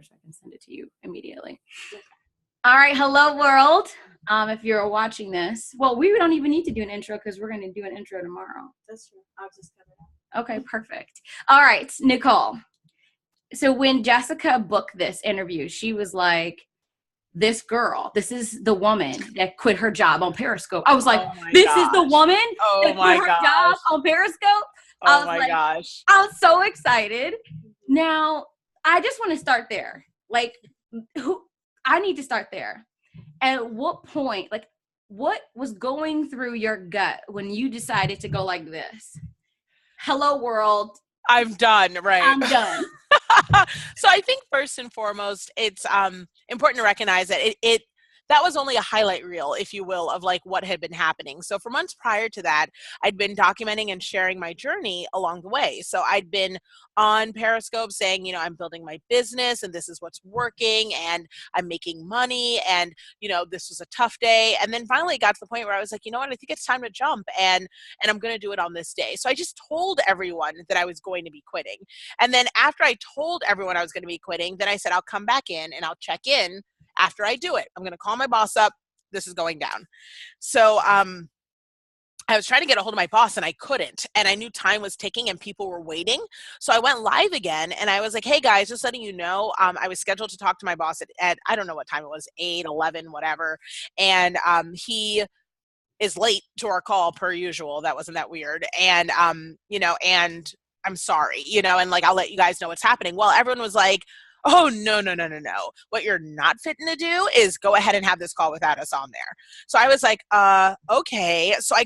so I can send it to you immediately. All right. Hello, world. If you're watching this, well, we don't even need to do an intro because we're going to do an intro tomorrow. That's true. I'll just cut it out. Okay, perfect. All right, Nicole. So when Jessica booked this interview, she was like, this is the woman that quit her job on Periscope. I was like, this is the woman that quit her job on Periscope? Oh my gosh. I was so excited. Now, I just want to start there. Like, I need to start there. At what point, like, what was going through your gut when you decided to go like this? Hello, world. I'm done, right? I'm done. So I think first and foremost, it's important to recognize that that was only a highlight reel, if you will, of like what had been happening. So for months prior to that, I'd been documenting and sharing my journey along the way. So I'd been on Periscope saying, I'm building my business and this is what's working and I'm making money and, this was a tough day. And then finally it got to the point where I was like, you know what, I think it's time to jump and I'm going to do it on this day. So I just told everyone that I was going to be quitting. And then after I told everyone I was going to be quitting, then I said, I'll come back in and I'll check in after I do it. I'm going to call my boss up. This is going down. So I was trying to get a hold of my boss and I couldn't. And I knew time was ticking and people were waiting. So I went live again and I was like, hey guys, just letting you know, I was scheduled to talk to my boss at I don't know what time it was, 8, 11, whatever. And he is late to our call per usual. That wasn't that weird. And, and I'm sorry, and like, I'll let you guys know what's happening. Well, everyone was like, oh, no. What you're not fitting to do is go ahead and have this call without us on there. So I was like, okay. So I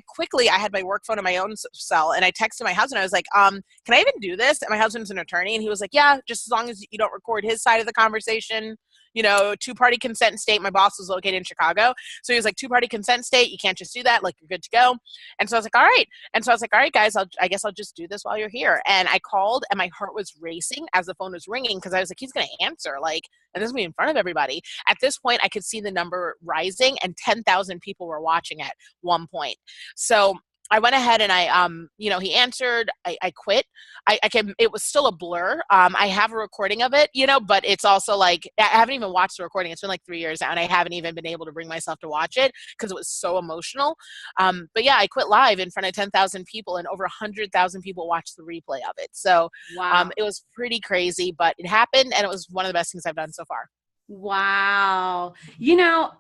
had my work phone on my own cell and I texted my husband. I was like, can I even do this? And my husband's an attorney. And he was like, yeah, just as long as you don't record his side of the conversation. 2-party consent state. My boss was located in Chicago. So he was like, 2-party consent state. You can't just do that. Like, you're good to go. And so I was like, all right. And so I was like, all right, guys, I guess I'll just do this while you're here. And I called and my heart was racing as the phone was ringing because I was like, he's going to answer. Like, and this is going to be in front of everybody. At this point, I could see the number rising and 10,000 people were watching at one point. So I went ahead and he answered, I quit. It was still a blur. I have a recording of it, but it's also like, I haven't even watched the recording. It's been like 3 years now and I haven't even been able to bring myself to watch it because it was so emotional. But yeah, I quit live in front of 10,000 people and over 100,000 people watched the replay of it. So wow. It was pretty crazy, but it happened and it was one of the best things I've done so far. Wow.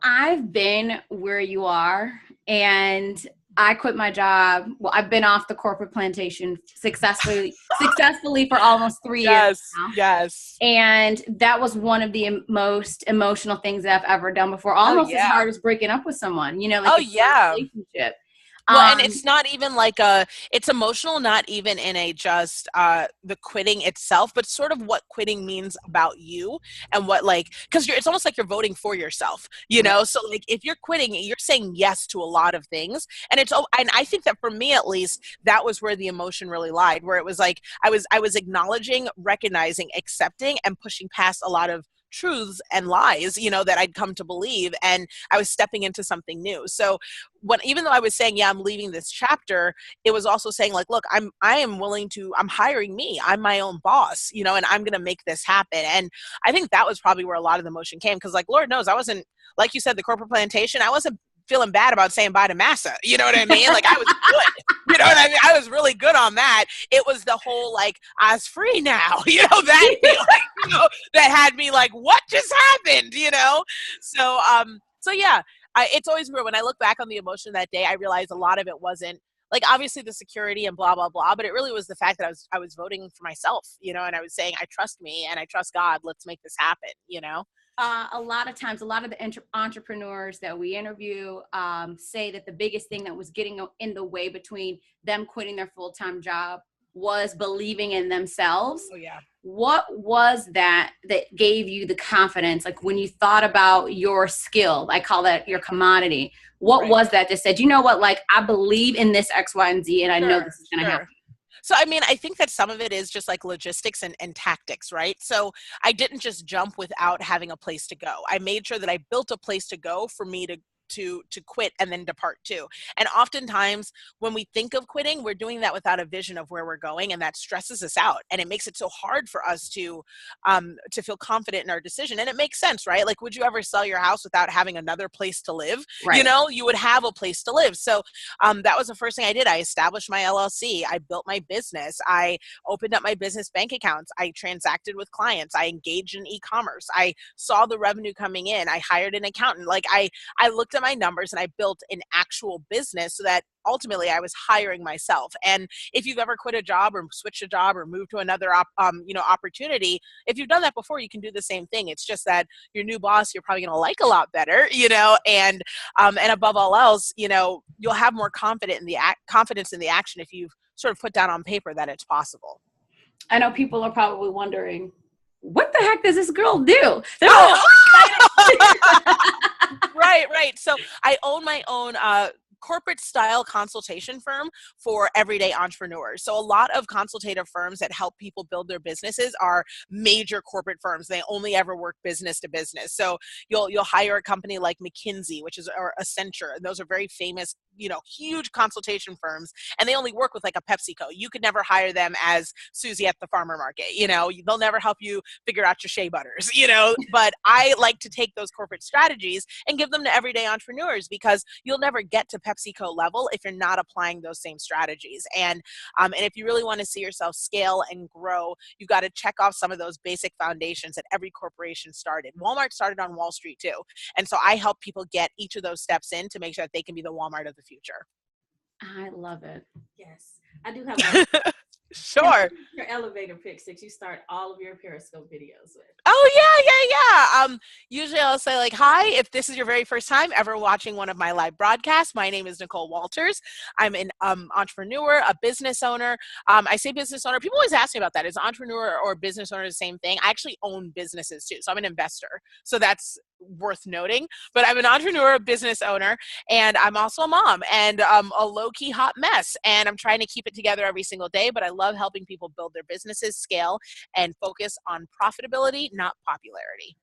I've been where you are and I quit my job. Well, I've been off the corporate plantation successfully for almost 3 years now. Yes. And that was one of the most emotional things that I've ever done before. Almost as hard as breaking up with someone, relationship. Well, and it's not even like it's emotional, not even in a just the quitting itself, but sort of what quitting means about you and what because it's almost like you're voting for yourself, So like if you're quitting, you're saying yes to a lot of things. And and I think that for me, at least, that was where the emotion really lied, where it was like, I was acknowledging, recognizing, accepting, and pushing past a lot of truths and lies, that I'd come to believe, and I was stepping into something new. So even though I was saying, yeah, I'm leaving this chapter, it was also saying like, look, I'm hiring me, I'm my own boss, and I'm going to make this happen. And I think that was probably where a lot of the emotion came. Cause like, Lord knows I wasn't, like you said, the corporate plantation, I wasn't feeling bad about saying bye to massa. You know what I mean? Like I was good. You know what I mean? I was really good on that. It was the whole like, I was free now, that feeling, that had me like, what just happened? So yeah, it's always weird when I look back on the emotion that day, I realized a lot of it wasn't like obviously the security and blah, blah, blah, but it really was the fact that I was voting for myself, and I was saying, I trust me and I trust God. Let's make this happen, A lot of times, a lot of the entrepreneurs that we interview say that the biggest thing that was getting in the way between them quitting their full-time job was believing in themselves. Oh, yeah. What was that gave you the confidence? Like when you thought about your skill, I call that your commodity. What was that said, you know what, like I believe in this X, Y, and Z, and I know this is going to happen? So, I mean, I think that some of it is just like logistics and tactics, right? So I didn't just jump without having a place to go. I made sure that I built a place to go for me to to quit and then depart too. And oftentimes when we think of quitting, we're doing that without a vision of where we're going, and that stresses us out, and it makes it so hard for us to feel confident in our decision. And it makes sense, right? Like, would you ever sell your house without having another place to live? Right. You know, you would have a place to live. So that was the first thing I did. I established my LLC. I built my business. I opened up my business bank accounts. I transacted with clients. I engaged in e-commerce. I saw the revenue coming in. I hired an accountant. Like, I looked at my numbers and I built an actual business so that ultimately I was hiring myself. And if you've ever quit a job or switched a job or moved to another opportunity, if you've done that before, you can do the same thing. It's just that your new boss, you're probably going to like a lot better, and above all else, you'll have more confidence in the action if you've sort of put down on paper that it's possible. I know people are probably wondering, what the heck does this girl do? Right. So I own my own corporate style consultation firm for everyday entrepreneurs. So a lot of consultative firms that help people build their businesses are major corporate firms. They only ever work business to business. So you'll hire a company like McKinsey, or Accenture, and those are very famous, huge consultation firms, and they only work with like a PepsiCo. You could never hire them as Susie at the farmer market. They'll never help you figure out your shea butters, but I like to take those corporate strategies and give them to everyday entrepreneurs, because you'll never get to PepsiCo level if you're not applying those same strategies. And if you really want to see yourself scale and grow, you've got to check off some of those basic foundations that every corporation started. Walmart started on Wall Street too. And so I help people get each of those steps in to make sure that they can be the Walmart of the future. I love it. Yes. I do have Sure. your elevator pitch that you start all of your Periscope videos with. Oh, yeah. Usually I'll say like, hi, if this is your very first time ever watching one of my live broadcasts, my name is Nicole Walters. I'm an entrepreneur, a business owner. I say business owner. People always ask me about that. Is entrepreneur or business owner the same thing? I actually own businesses too. So I'm an investor. So that's worth noting. But I'm an entrepreneur, a business owner, and I'm also a mom and a low-key hot mess. And I'm trying to keep it together every single day, but I love helping people build their businesses, scale, and focus on profitability, not popularity.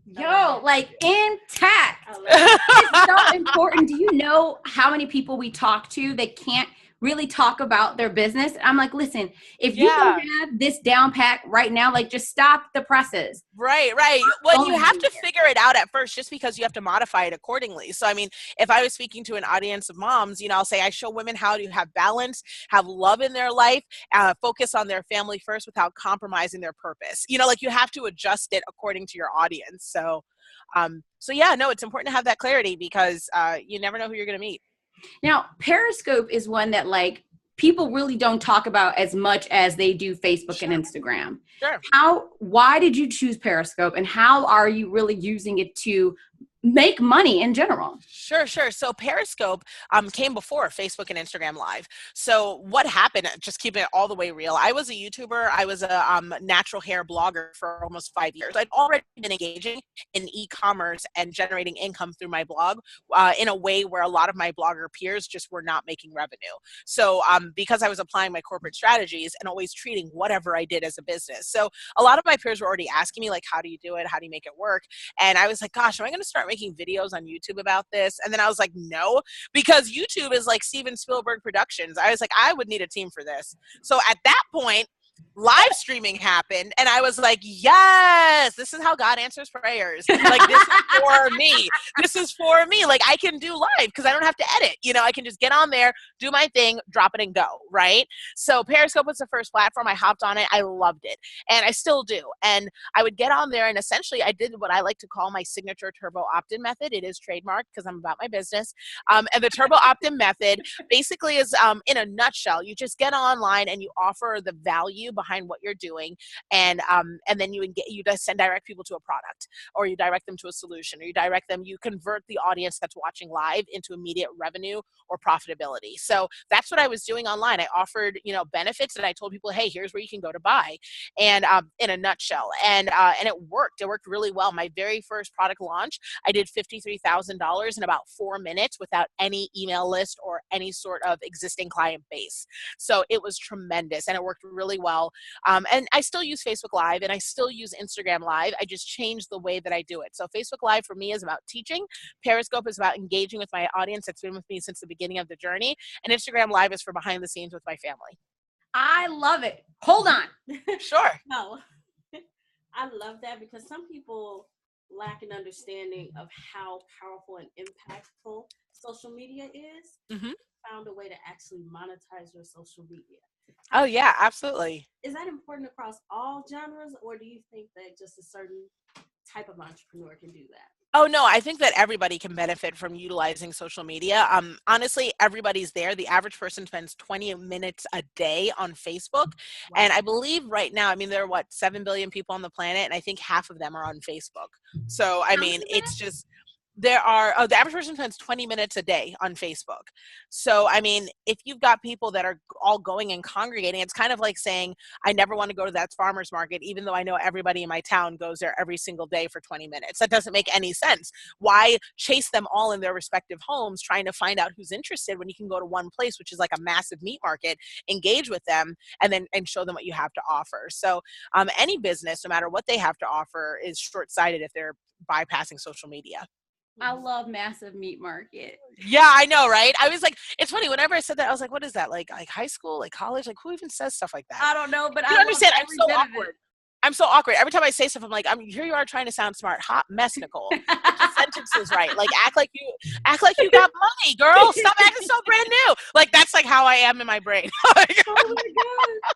Yo, like intact. It's so important. Do you know how many people we talk to that can't really talk about their business? I'm like, listen, if you don't have this down pat right now, like just stop the presses. Right. Well, you have to figure it out at first, just because you have to modify it accordingly. So, I mean, if I was speaking to an audience of moms, I'll say I show women how to have balance, have love in their life, focus on their family first without compromising their purpose. Like you have to adjust it according to your audience. So it's important to have that clarity, because you never know who you're going to meet. Now, Periscope is one that like people really don't talk about as much as they do Facebook and Instagram. Sure. Why did you choose Periscope, and how are you really using it to make money in general? Sure. So Periscope came before Facebook and Instagram Live. So what happened, just keeping it all the way real, I was a YouTuber. I was a natural hair blogger for almost 5 years. I'd already been engaging in e-commerce and generating income through my blog in a way where a lot of my blogger peers just were not making revenue. So because I was applying my corporate strategies and always treating whatever I did as a business. So a lot of my peers were already asking me like, how do you do it? How do you make it work? And I was like, gosh, am I going to start making videos on YouTube about this? And then I was like, no, because YouTube is like Steven Spielberg Productions. I was like, I would need a team for this. So at that point, live streaming happened, and I was like, yes, this is how God answers prayers. Like, this is for me. This is for me. Like, I can do live because I don't have to edit. I can just get on there, do my thing, drop it and go, right? So Periscope was the first platform. I hopped on it. I loved it, and I still do. And I would get on there, and essentially I did what I like to call my signature turbo opt-in method. It is trademarked because I'm about my business. And the turbo opt-in method basically is, in a nutshell, you just get online and you offer the value behind what you're doing, and then you just send direct people to a product, or you direct them to a solution, or you convert the audience that's watching live into immediate revenue or profitability. So that's what I was doing online. I offered benefits, and I told people, hey, here's where you can go to buy, and in a nutshell, and it worked. It worked really well. My very first product launch, I did $53,000 in about 4 minutes without any email list or any sort of existing client base. So it was tremendous, and it worked really well. And I still use Facebook Live and I still use Instagram Live. I just changed the way that I do it. So Facebook Live for me is about teaching. Periscope is about engaging with my audience that's been with me since the beginning of the journey. And Instagram Live is for behind the scenes with my family. I love it. Hold on. Sure. No, I love that because some people lack an understanding of how powerful and impactful social media is. Mm-hmm. Found a way to actually monetize your social media. Oh yeah, absolutely. Is that important across all genres, or do you think that just a certain type of entrepreneur can do that? Oh no, I think that everybody can benefit from utilizing social media. Honestly, everybody's there. The average person spends 20 minutes a day on Facebook. Wow. And I believe right now, I mean, there are 7 billion people on the planet, and I think half of them are on Facebook. So, I mean, it's just, the average person spends 20 minutes a day on Facebook. So, I mean, if you've got people that are all going and congregating, it's kind of like saying, I never want to go to that farmer's market, even though I know everybody in my town goes there every single day for 20 minutes. That doesn't make any sense. Why chase them all in their respective homes trying to find out who's interested when you can go to one place, which is like a massive meat market, engage with them, and show them what you have to offer. So any business, no matter what they have to offer, is short-sighted if they're bypassing social media. I love massive meat market. Yeah, I know, right? I was like, it's funny. Whenever I said that, I was like, what is that? Like high school, like college? Like who even says stuff like that? I don't know, but I understand. I'm so awkward. I'm so awkward. Every time I say stuff, I'm like, here you are trying to sound smart. Hot mess, Nicole. Get your sentences right. Like act like you got money, girl. Stop acting so brand new. Like that's like how I am in my brain. Oh my God.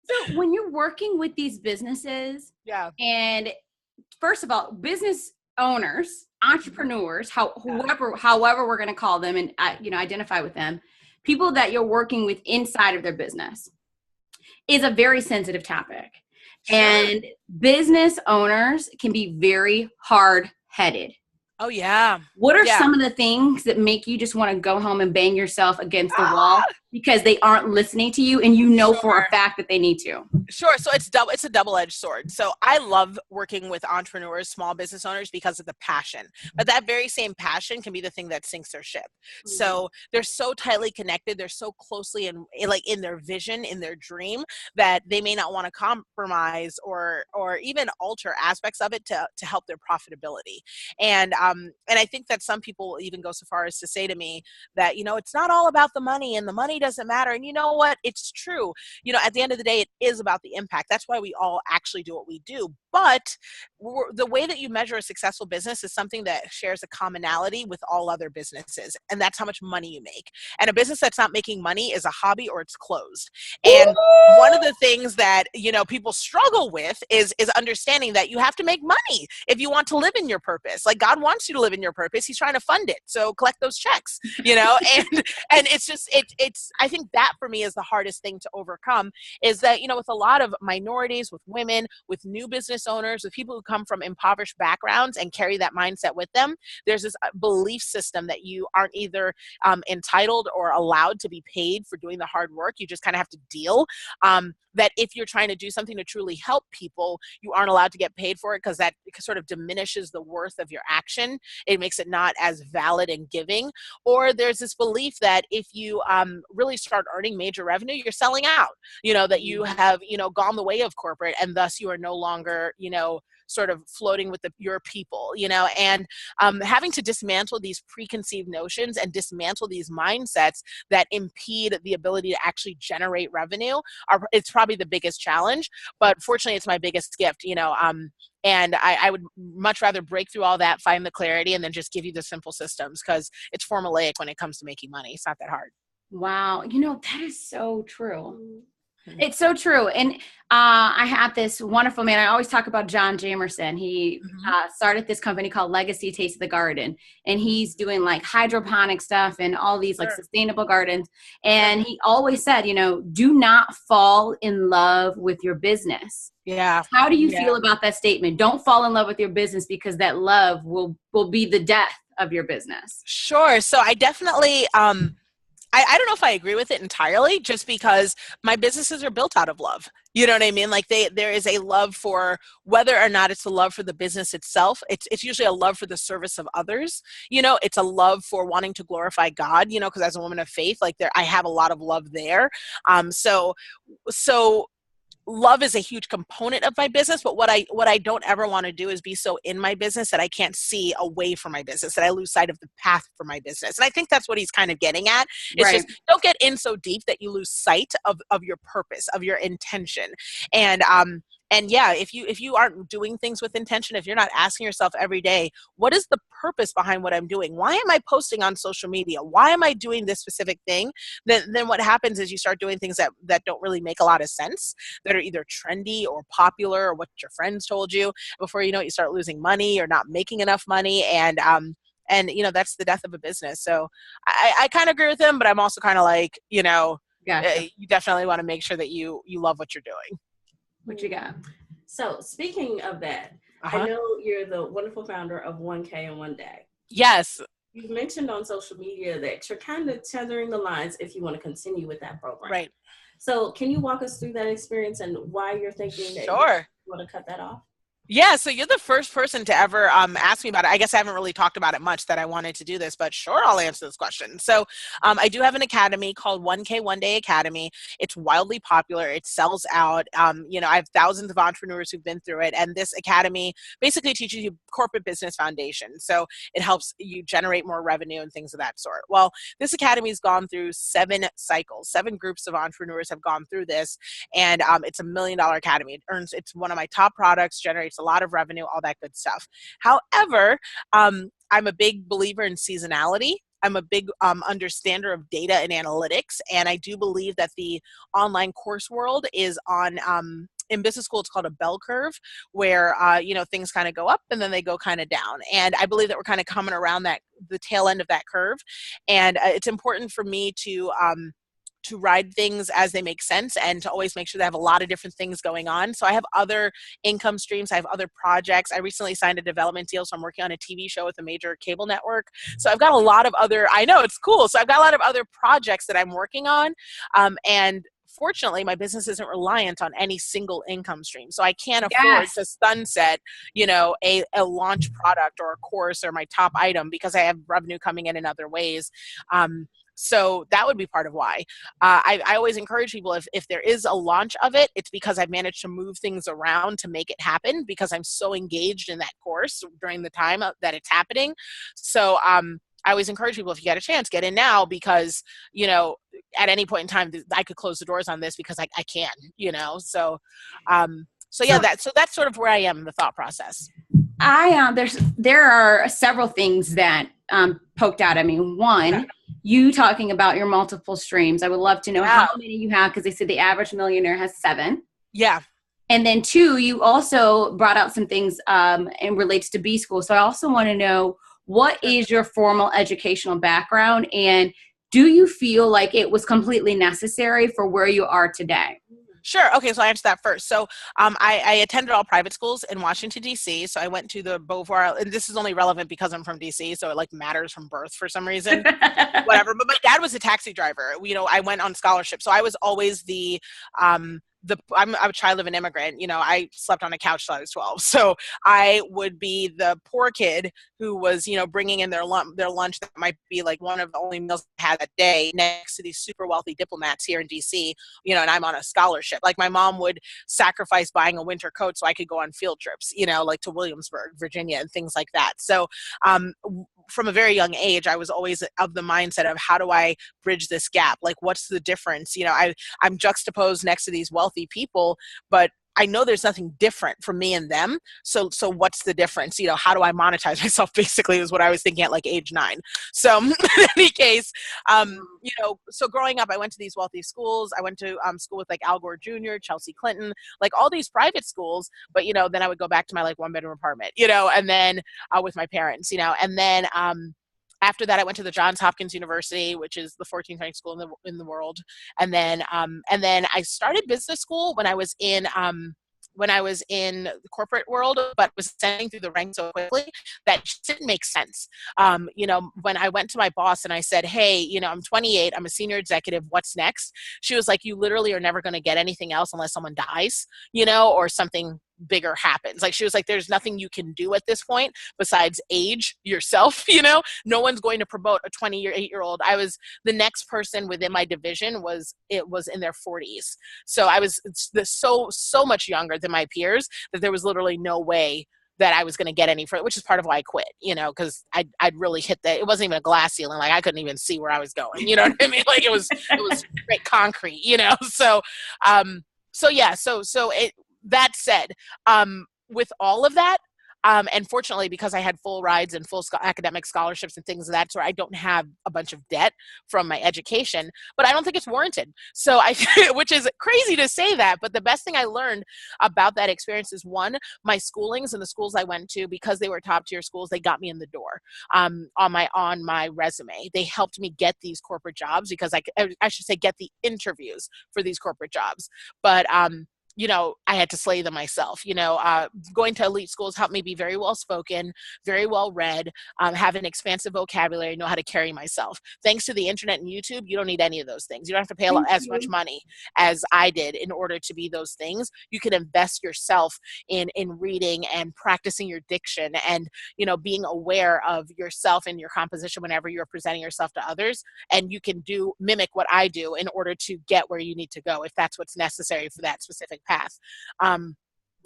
So when you're working with these businesses, yeah, and first of all, business owners, entrepreneurs, however we're going to call them, and identify with them, people that you're working with inside of their business, is a very sensitive topic. Sure. And business owners can be very hard-headed. Oh yeah. What are some of the things that make you just want to go home and bang yourself against the wall because they aren't listening to you and you know for a fact that they need to? Sure. So it's a double-edged sword. So I love working with entrepreneurs, small business owners, because of the passion. But that very same passion can be the thing that sinks their ship. Mm-hmm. So they're so tightly connected, they're so closely in their vision, in their dream, that they may not want to compromise or even alter aspects of it to help their profitability. And I think that some people even go so far as to say to me that, it's not all about the money and the money doesn't matter. And you know what? It's true. At the end of the day, it is about the impact. That's why we all actually do what we do. But the way that you measure a successful business is something that shares a commonality with all other businesses. And that's how much money you make. And a business that's not making money is a hobby or it's closed. And one of the things that, people struggle with is understanding that you have to make money if you want to live in your purpose. Like God wants you to live in your purpose. He's trying to fund it. So collect those checks, and it's just, I think that for me is the hardest thing to overcome, is that, with a lot of minorities, with women, with new business owners, with people who come from impoverished backgrounds and carry that mindset with them, there's this belief system that you aren't either entitled or allowed to be paid for doing the hard work. You just kind of have to deal. That if you're trying to do something to truly help people, you aren't allowed to get paid for it because that sort of diminishes the worth of your action. It makes it not as valid and giving. Or there's this belief that if you really start earning major revenue, you're selling out, that you have, gone the way of corporate and thus you are no longer, sort of floating with your people, and having to dismantle these preconceived notions and dismantle these mindsets that impede the ability to actually generate revenue it's probably the biggest challenge, but fortunately it's my biggest gift, and I would much rather break through all that, find the clarity, and then just give you the simple systems because it's formulaic when it comes to making money. It's not that hard. Wow. That is so true. It's so true. And I have this wonderful man. I always talk about John Jamerson. He started this company called Legacy Taste of the Garden. And he's doing like hydroponic stuff and all these like sustainable gardens. And he always said, do not fall in love with your business. Yeah. How do you feel about that statement? Don't fall in love with your business because that love will be the death of your business. Sure. So I definitely, I don't know if I agree with it entirely, just because my businesses are built out of love. You know what I mean? Like there is a love for, whether or not it's a love for the business itself. It's usually a love for the service of others. It's a love for wanting to glorify God, because as a woman of faith, I have a lot of love there. So love is a huge component of my business, but what I don't ever want to do is be so in my business that I can't see away from my business, that I lose sight of the path for my business. And I think that's what he's kind of getting at. It's Right. just, don't get in so deep that you lose sight of your purpose, of your intention. And yeah, if you aren't doing things with intention, if you're not asking yourself every day, what is the purpose behind what I'm doing? Why am I posting on social media? Why am I doing this specific thing? Then what happens is you start doing things that don't really make a lot of sense, that are either trendy or popular or what your friends told you. Before you know it, you start losing money or not making enough money. And that's the death of a business. So I kind of agree with him, but I'm also kind of like, Gotcha. you definitely want to make sure that you love what you're doing. What you got? So speaking of that, I know you're the wonderful founder of 1K in 1 day. Yes. You've mentioned on social media that you're kind of tethering the lines if you want to continue with that program. Right. So can you walk us through that experience and why you're thinking that you want to cut that off? Yeah, so you're the first person to ever ask me about it. I guess I haven't really talked about it much that I wanted to do this, but sure, I'll answer this question. So I do have an academy called 1K 1 Day Academy. It's wildly popular. It sells out. I have thousands of entrepreneurs who've been through it. And this academy basically teaches you corporate business foundation. So it helps you generate more revenue and things of that sort. Well, this academy's gone through 7 cycles. 7 groups of entrepreneurs have gone through this. And it's $1 million academy. It's one of my top products, generates a lot of revenue, all that good stuff. However, I'm a big believer in seasonality. I'm a big understander of data and analytics. And I do believe that the online course world is on, in business school, it's called a bell curve, where, things kind of go up and then they go kind of down. And I believe that we're kind of coming around the tail end of that curve. And it's important for me to ride things as they make sense and to always make sure they have a lot of different things going on. So I have other income streams. I have other projects. I recently signed a development deal, so I'm working on a TV show with a major cable network. So I've got a lot of other, I know, it's cool. So I've got a lot of other projects that I'm working on. And fortunately, my business isn't reliant on any single income stream. So I can't afford to sunset, a launch product or a course or my top item because I have revenue coming in other ways. So that would be part of why. I always encourage people, if there is a launch of it, it's because I've managed to move things around to make it happen because I'm so engaged in that course during the time that it's happening. So I always encourage people, if you get a chance, get in now because, at any point in time, I could close the doors on this because I can, So that's sort of where I am in the thought process. There are several things that poked out at me. One, you talking about your multiple streams. I would love to know how many you have, because they said the average millionaire has 7. Yeah. And then 2, you also brought out some things and relates to B school. So I also want to know, what is your formal educational background, and do you feel like it was completely necessary for where you are today? Sure. Okay, so I'll answer that first. So I attended all private schools in Washington, D.C. So I went to the Beauvoir, and this is only relevant because I'm from D.C., so it matters from birth for some reason. Whatever. But my dad was a taxi driver. I went on scholarship. So I was always I'm a child of an immigrant. I slept on a couch till I was 12. So I would be the poor kid who was, bringing in their lunch that might be one of the only meals I had that day next to these super wealthy diplomats here in DC, and I'm on a scholarship. My mom would sacrifice buying a winter coat so I could go on field trips, to Williamsburg, Virginia, and things like that. So from a very young age, I was always of the mindset of, how do I bridge this gap? What's the difference? I'm juxtaposed next to these wealthy people, but I know there's nothing different from me and them. So what's the difference? How do I monetize myself, basically, is what I was thinking at age 9. So in any case, so growing up, I went to these wealthy schools. I went to school with Al Gore Jr., Chelsea Clinton, all these private schools. But, then I would go back to my 1-bedroom apartment, and then with my parents, and then after that, I went to the Johns Hopkins University, which is the 14th ranked school in the world. And then I started business school when I was in the corporate world, but was ascending through the ranks so quickly that just didn't make sense. When I went to my boss and I said, hey, I'm 28, I'm a senior executive, what's next? She was like, you literally are never going to get anything else unless someone dies, or something bigger happens. Like she was like, there's nothing you can do at this point besides age yourself. No one's going to promote a 28-year-old. The next person within my division was in their 40s. So I was so much younger than my peers that there was literally no way that I was going to get any further, which is part of why I quit, because I'd really hit that. It wasn't even a glass ceiling. Like I couldn't even see where I was going. You know what I mean? Like it was straight concrete, So, that said, with all of that, and fortunately, because I had full rides and full academic scholarships and things of that sort, I don't have a bunch of debt from my education, but I don't think it's warranted. So which is crazy to say that, but the best thing I learned about that experience is one, my schoolings and the schools I went to, because they were top tier schools, they got me in the door, on my resume. They helped me get these corporate jobs because I should say get the interviews for these corporate jobs. But, I had to slay them myself. Going to elite schools helped me be very well spoken, very well read, have an expansive vocabulary, know how to carry myself. Thanks to the internet and YouTube, you don't need any of those things. You don't have to pay as much money as I did in order to be those things. You can invest yourself in reading and practicing your diction and, being aware of yourself and your composition whenever you're presenting yourself to others. And you can mimic what I do in order to get where you need to go if that's what's necessary for that specific path. Can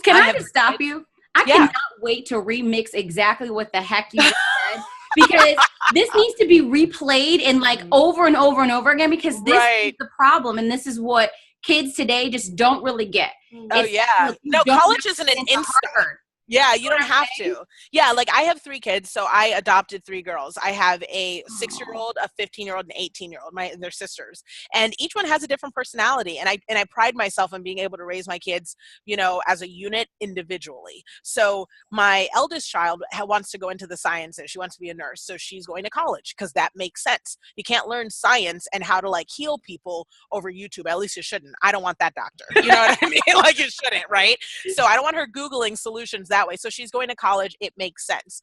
I just stop you? I cannot wait to remix exactly what the heck you just said, because this needs to be replayed and over and over and over again, because this is the problem, and this is what kids today just don't really get. College isn't an instant. Yeah, you don't have to. Yeah, I have 3 kids, so I adopted 3 girls. I have a 6-year-old, a 15-year-old, and an 18-year-old. They're sisters, and each one has a different personality. And I pride myself on being able to raise my kids, as a unit individually. So my eldest child wants to go into the sciences. She wants to be a nurse, so she's going to college because that makes sense. You can't learn science and how to heal people over YouTube. At least you shouldn't. I don't want that doctor. You know what I mean? You shouldn't, right? So I don't want her Googling solutions that way. So she's going to college. It makes sense.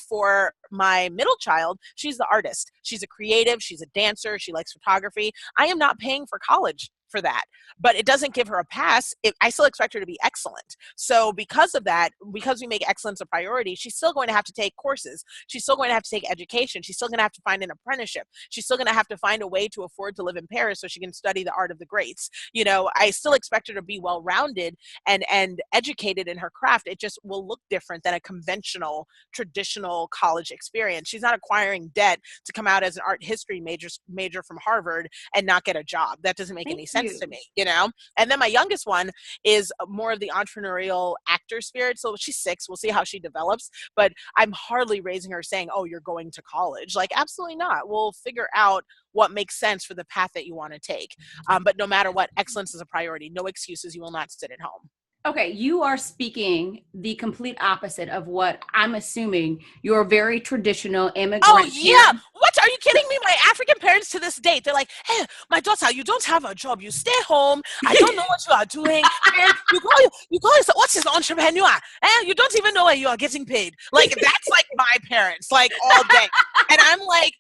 For my middle child, she's the artist. She's a creative. She's a dancer. She likes photography. I am not paying for college for that, but it doesn't give her a pass. I still expect her to be excellent. So because of that, because we make excellence a priority, she's still going to have to take courses. She's still going to have to take education. She's still going to have to find an apprenticeship. She's still going to have to find a way to afford to live in Paris so she can study the art of the greats. I still expect her to be well-rounded and educated in her craft. It just will look different than a conventional, traditional college experience. She's not acquiring debt to come out as an art history major from Harvard and not get a job. That doesn't make any sense to me, And then my youngest one is more of the entrepreneurial actor spirit. So she's 6. We'll see how she develops, but I'm hardly raising her saying, oh, you're going to college. Absolutely not. We'll figure out what makes sense for the path that you want to take. But no matter what, excellence is a priority. No excuses. You will not sit at home. Okay, you are speaking the complete opposite of what I'm assuming your very traditional immigrant. Oh, yeah. What? Are you kidding me? My African parents to this date, they're like, hey, my daughter, you don't have a job. You stay home. I don't know what you are doing. And you call yourself, what's this entrepreneur? And you don't even know where you are getting paid. That's my parents, all day. And I'm like,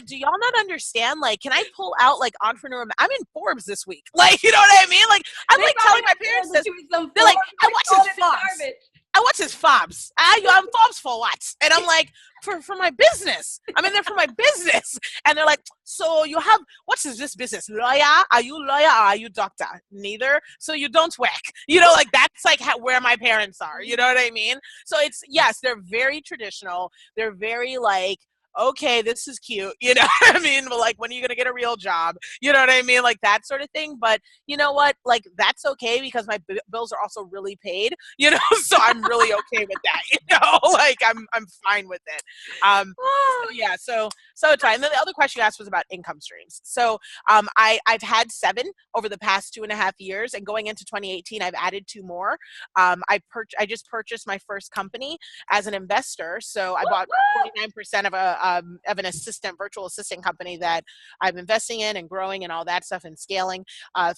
do y'all not understand? Can I pull out entrepreneur? I'm in Forbes this week. You know what I mean? I'm telling my parents this. They're like, I watch his fobs. You're on Forbes for what? And I'm like, for my business. I'm in there for my business. And they're like, so you have, what is this business? Lawyer? Are you lawyer or are you doctor? Neither. So you don't work. That's where my parents are. You know what I mean? So yes, they're very traditional. They're very okay, this is cute, you know what I mean? But when are you going to get a real job? You know what I mean? That sort of thing. But you know what? That's okay because my bills are also really paid, so I'm really okay with that, I'm fine with it. So it's fine. And then the other question you asked was about income streams. So I've had 7 over the past 2.5 years, and going into 2018, I've added 2 more. I just purchased my first company as an investor. So I bought 49% of of an virtual assistant company that I'm investing in and growing and all that stuff and scaling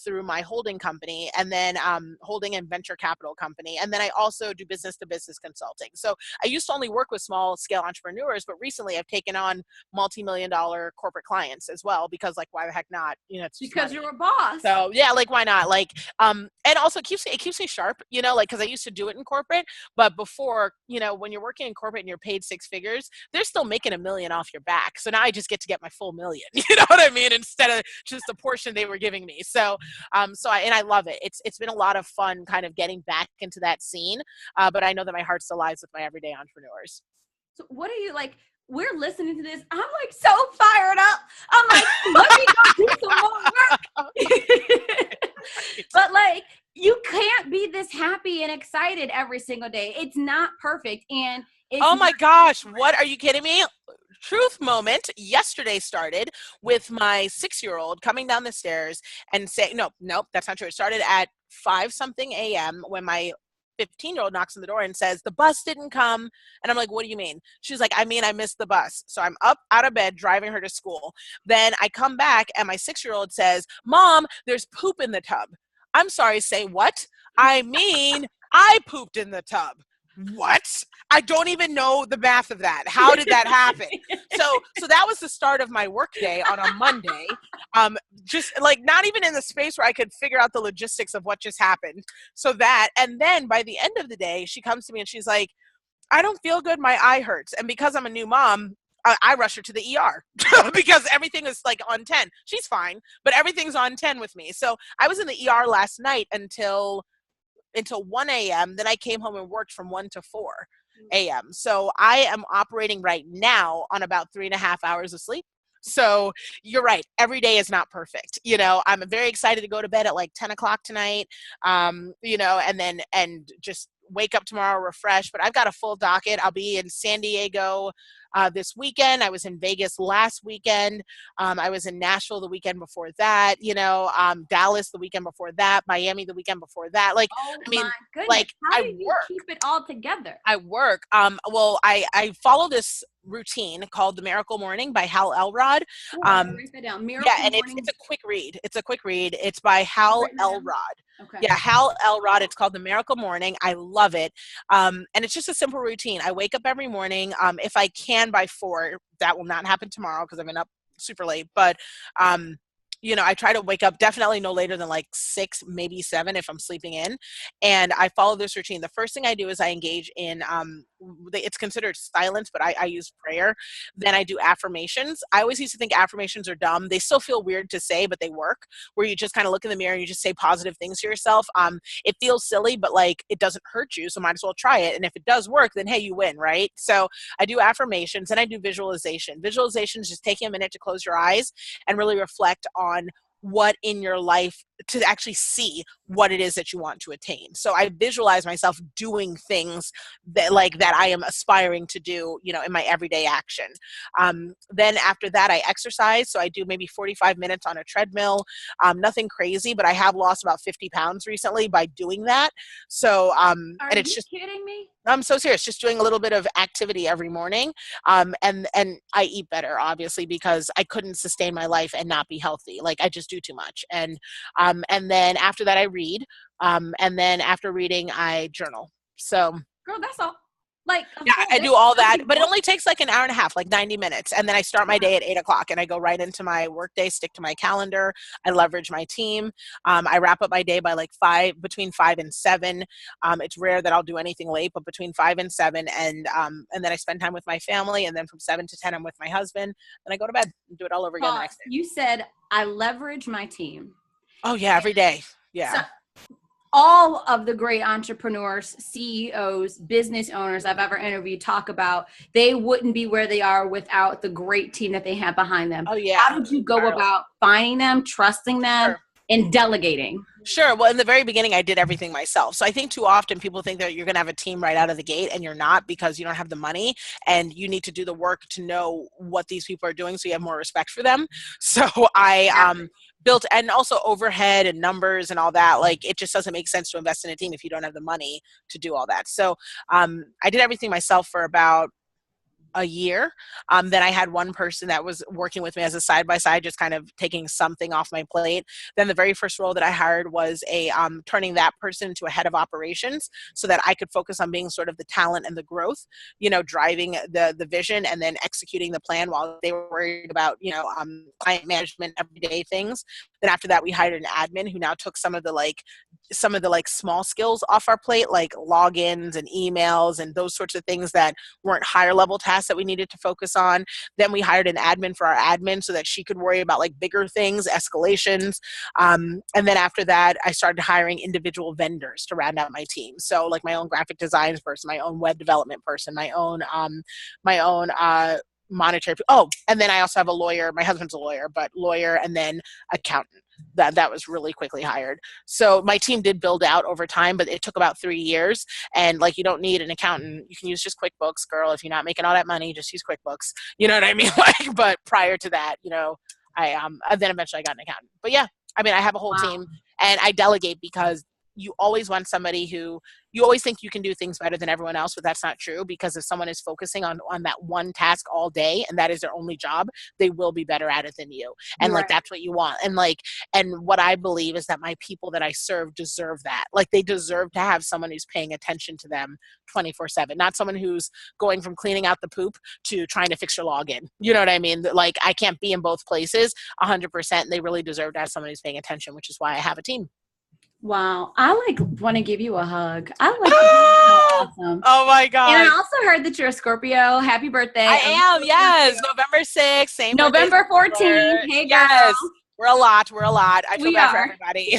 through my holding company, and then holding and venture capital company. And then I also do business to business consulting. So I used to only work with small scale entrepreneurs, but recently I've taken on multi-million-dollar corporate clients as well, because like, why the heck not? You know, it's because you're a boss. So yeah, like why not? Like, and also it keeps me sharp, you know, like, cause I used to do it in corporate, but before, you know, when you're working in corporate and you're paid six figures, they're still making $1 million off your back. So now I just get to get my full $1 million, you know what I mean? Instead of just the portion they were giving me. So, I love it. It's been a lot of fun kind of getting back into that scene. But I know that my heart still lies with my everyday entrepreneurs. So what are you like? We're listening to this. I'm like so fired up. I'm like, let me go do some more work. But like, you can't be this happy and excited every single day. It's not perfect. And oh my gosh, what, are you kidding me? Truth moment yesterday started with my 6-year-old coming down the stairs and saying, nope, that's not true. It started at 5 something a.m. when my 15-year-old knocks on the door and says, the bus didn't come. And I'm like, what do you mean? She's like, I mean, I missed the bus. So I'm up out of bed driving her to school. Then I come back and my 6-year-old says, Mom, there's poop in the tub. I'm sorry, say what? I mean, I pooped in the tub. What? I don't even know the math of that. How did that happen? So that was the start of my work day on a Monday. Just like not even in the space where I could figure out the logistics of what just happened. So that, and then by the end of the day, she comes to me and she's like, I don't feel good. My eye hurts. And because I'm a new mom, I rush her to the ER because everything is like on 10. She's fine, but everything's on 10 with me. So I was in the ER last night until 1 a.m. Then I came home and worked from 1 to 4 a.m. So I am operating right now on about 3.5 hours of sleep. So you're right. Every day is not perfect. You know, I'm very excited to go to bed at like 10 o'clock tonight, you know, and just wake up tomorrow refreshed. But I've got a full docket. I'll be in San Diego this weekend. I was in Vegas last weekend. I was in Nashville the weekend before that, you know, Dallas the weekend before that, Miami the weekend before that. Like, oh I mean, my goodness. like How I do you work. keep it all together? I work. Well, I follow this routine called The Miracle Morning by Hal Elrod. Write that down. Miracle Yeah, and Morning. it's a quick read. It's a quick read. It's by Hal Elrod. Okay. Yeah, Hal Elrod. It's called The Miracle Morning. I love it. And it's just a simple routine. I wake up every morning. If I can by 4, that will not happen tomorrow because I've been up super late. But you know, I try to wake up definitely no later than like 6, maybe 7 if I'm sleeping in. And I follow this routine. The first thing I do is I engage in, it's considered silence, but I use prayer. Then I do affirmations. I always used to think affirmations are dumb. They still feel weird to say, but they work, where you just kind of look in the mirror and you just say positive things to yourself. It feels silly, but like it doesn't hurt you. So might as well try it. And if it does work, then hey, you win, right? So I do affirmations and I do visualization. Visualization is just taking a minute to close your eyes and really reflect on what in your life, to actually see what it is that you want to attain. So I visualize myself doing things that I am aspiring to do, you know, in my everyday action. Then after that, I exercise. So I do maybe 45 minutes on a treadmill, nothing crazy, but I have lost about 50 pounds recently by doing that. So, and it's just kidding me? I'm so serious, just doing a little bit of activity every morning. And I eat better, obviously, because I couldn't sustain my life and not be healthy. Like I just do too much. And then after that I read. And then after reading, I journal. So girl, that's all. Like, yeah, I do all that, but it only takes like an hour and a half, like 90 minutes. And then I start my day at 8 o'clock and I go right into my work day, stick to my calendar. I leverage my team. I wrap up my day by like between 5 and 7. It's rare that I'll do anything late, but between 5 and 7. And then I spend time with my family. And then from 7 to 10, I'm with my husband. Then I go to bed and do it all over again the next day. You said I leverage my team. Oh yeah, every day. Yeah. So, all of the great entrepreneurs, CEOs, business owners I've ever interviewed talk about, they wouldn't be where they are without the great team that they have behind them. Oh yeah. How did you go about finding them, trusting them, and delegating? Sure. Well, in the very beginning, I did everything myself. So I think too often people think that you're going to have a team right out of the gate, and you're not, because you don't have the money and you need to do the work to know what these people are doing so you have more respect for them. So I built, and also overhead and numbers and all that. Like it just doesn't make sense to invest in a team if you don't have the money to do all that. So I did everything myself for about a year. Then I had one person that was working with me as a side-by-side, just kind of taking something off my plate. Then the very first role that I hired was turning that person into a head of operations so that I could focus on being sort of the talent and the growth, driving the vision and then executing the plan while they were worried about, client management, everyday things. Then after that, we hired an admin who now took some of the small skills off our plate, like logins and emails and those sorts of things that weren't higher level tasks that we needed to focus on. Then we hired an admin for our admin so that she could worry about like bigger things, escalations. And then after that, I started hiring individual vendors to round out my team. So like my own graphic design person, my own web development person, my own monetary. Oh, and then I also have a lawyer. My husband's a lawyer, but lawyer and then accountant. That was really quickly hired. So my team did build out over time, but it took about 3 years. And like, you don't need an accountant. You can use just QuickBooks, girl. If you're not making all that money, just use QuickBooks. You know what I mean? Like, but prior to that, then eventually I got an accountant. But yeah, I mean, I have a whole team and I delegate because you always want somebody who you always think you can do things better than everyone else, but that's not true, because if someone is focusing on that one task all day and that is their only job, they will be better at it than you. And like, that's what you want. And what I believe is that my people that I serve deserve that. Like, they deserve to have someone who's paying attention to them 24/7, not someone who's going from cleaning out the poop to trying to fix your login. You know what I mean? Like, I can't be in both places 100%. They really deserve to have somebody who's paying attention, which is why I have a team. Wow. I want to give you a hug. I like so awesome. Oh my God. And I also heard that you're a Scorpio. Happy birthday. I am. Yes. November 6th. Same November 14th. Hey, girl. Yes. We're a lot. I feel bad for everybody.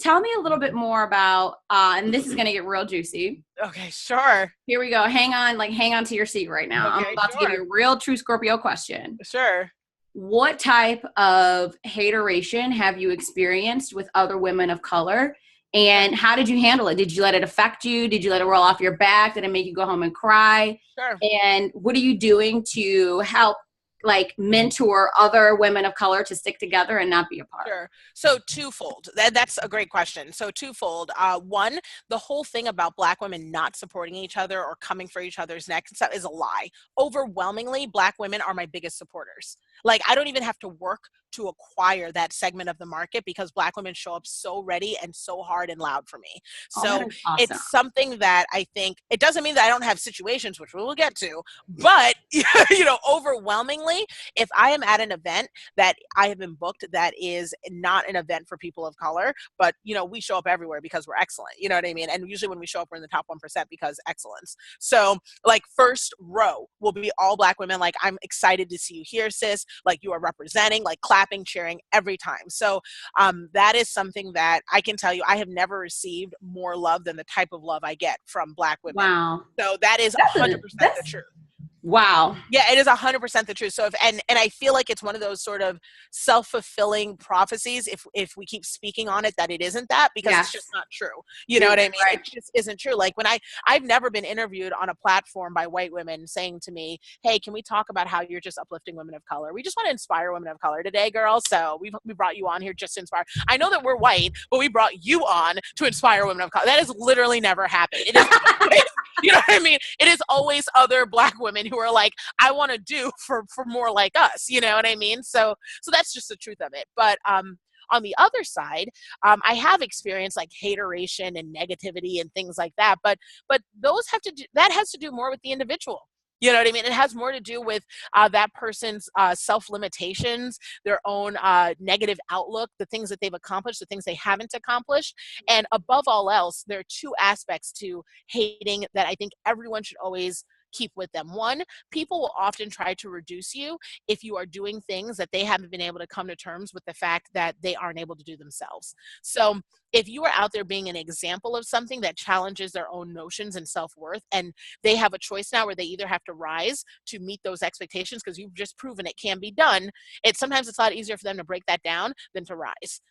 Tell me a little bit more about, and this is going to get real juicy. Okay, sure. Here we go. Hang on to your seat right now. Okay, I'm about to give you a real true Scorpio question. Sure. What type of hateration have you experienced with other women of color? And how did you handle it? Did you let it affect you? Did you let it roll off your back? Did it make you go home and cry? Sure. And what are you doing to help mentor other women of color to stick together and not be apart? Sure. So twofold. That's a great question. So twofold. One, the whole thing about Black women not supporting each other or coming for each other's neck and stuff is a lie. Overwhelmingly, Black women are my biggest supporters. Like, I don't even have to work to acquire that segment of the market because Black women show up so ready and so hard and loud for me. So awesome. It's something that I think, it doesn't mean that I don't have situations, which we will get to, but overwhelmingly, if I am at an event that I have been booked that is not an event for people of color, but we show up everywhere because we're excellent. You know what I mean? And usually when we show up, we're in the top 1% because excellence. So like, first row will be all Black women. Like, I'm excited to see you here, sis. Like, you are representing, like clapping, cheering every time. So that is something that I can tell you, I have never received more love than the type of love I get from Black women. Wow. So that is 100% the truth. Wow. Yeah, it is 100% the truth. So and I feel like it's one of those sort of self-fulfilling prophecies if we keep speaking on it, that it isn't that, because it's just not true. You know what I mean? Right. It just isn't true. Like, when I've never been interviewed on a platform by white women saying to me, hey, can we talk about how you're just uplifting women of color? We just want to inspire women of color today, girl. So we brought you on here just to inspire. I know that we're white, but we brought you on to inspire women of color. That has literally never happened. It is you know what I mean? It is always other Black women who are like, I want to do for more like us. You know what I mean? So that's just the truth of it. But on the other side, I have experienced like hateration and negativity and things like that. But those that has to do more with the individual. You know what I mean? It has more to do with that person's self-limitations, their own negative outlook, the things that they've accomplished, the things they haven't accomplished. And above all else, there are two aspects to hating that I think everyone should always keep with them. One, people will often try to reduce you if you are doing things that they haven't been able to come to terms with the fact that they aren't able to do themselves. So if you are out there being an example of something that challenges their own notions and self-worth, and they have a choice now where they either have to rise to meet those expectations because you've just proven it can be done, sometimes it's a lot easier for them to break that down than to rise,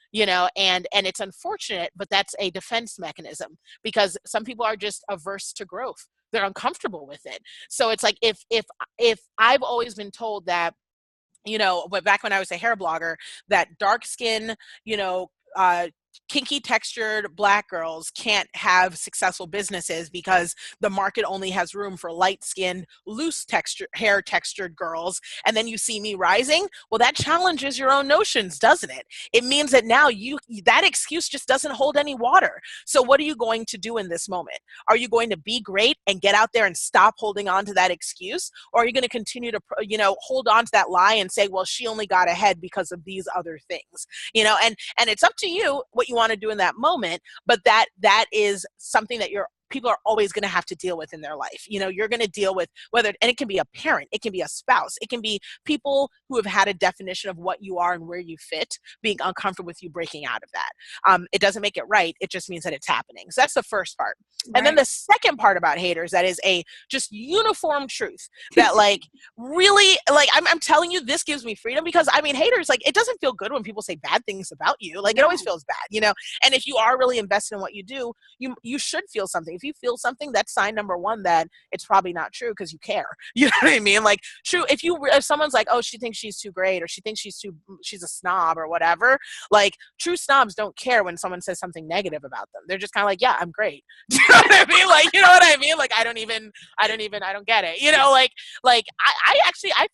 and it's unfortunate, but that's a defense mechanism because some people are just averse to growth. They're uncomfortable with it. So it's like, if I've always been told that, but back when I was a hair blogger, that dark skin, kinky textured Black girls can't have successful businesses because the market only has room for light skinned, loose hair textured girls. And then you see me rising. Well, that challenges your own notions, doesn't it? It means that now that excuse just doesn't hold any water. So what are you going to do in this moment? Are you going to be great and get out there and stop holding on to that excuse? Or are you going to continue to, hold on to that lie and say, well, she only got ahead because of these other things, and it's up to you what you want to do in that moment, but that is something that people are always going to have to deal with in their life. You're going to deal with and it can be a parent, it can be a spouse, it can be people who have had a definition of what you are and where you fit, being uncomfortable with you breaking out of that. It doesn't make it right. It just means that it's happening. So that's the first part. Right. And then the second part about haters, that is a just uniform truth that really, I'm telling you, this gives me freedom because haters, it doesn't feel good when people say bad things about you. It always feels bad, and if you are really invested in what you do, you should feel something. If you feel something, that's sign number one that it's probably not true because you care. You know what I mean? True. If someone's like, oh, she thinks she's too great, or she thinks she's a snob or whatever, true snobs don't care when someone says something negative about them. They're just kind of yeah, I'm great. Do you know what I mean? You know what I mean? I don't get it.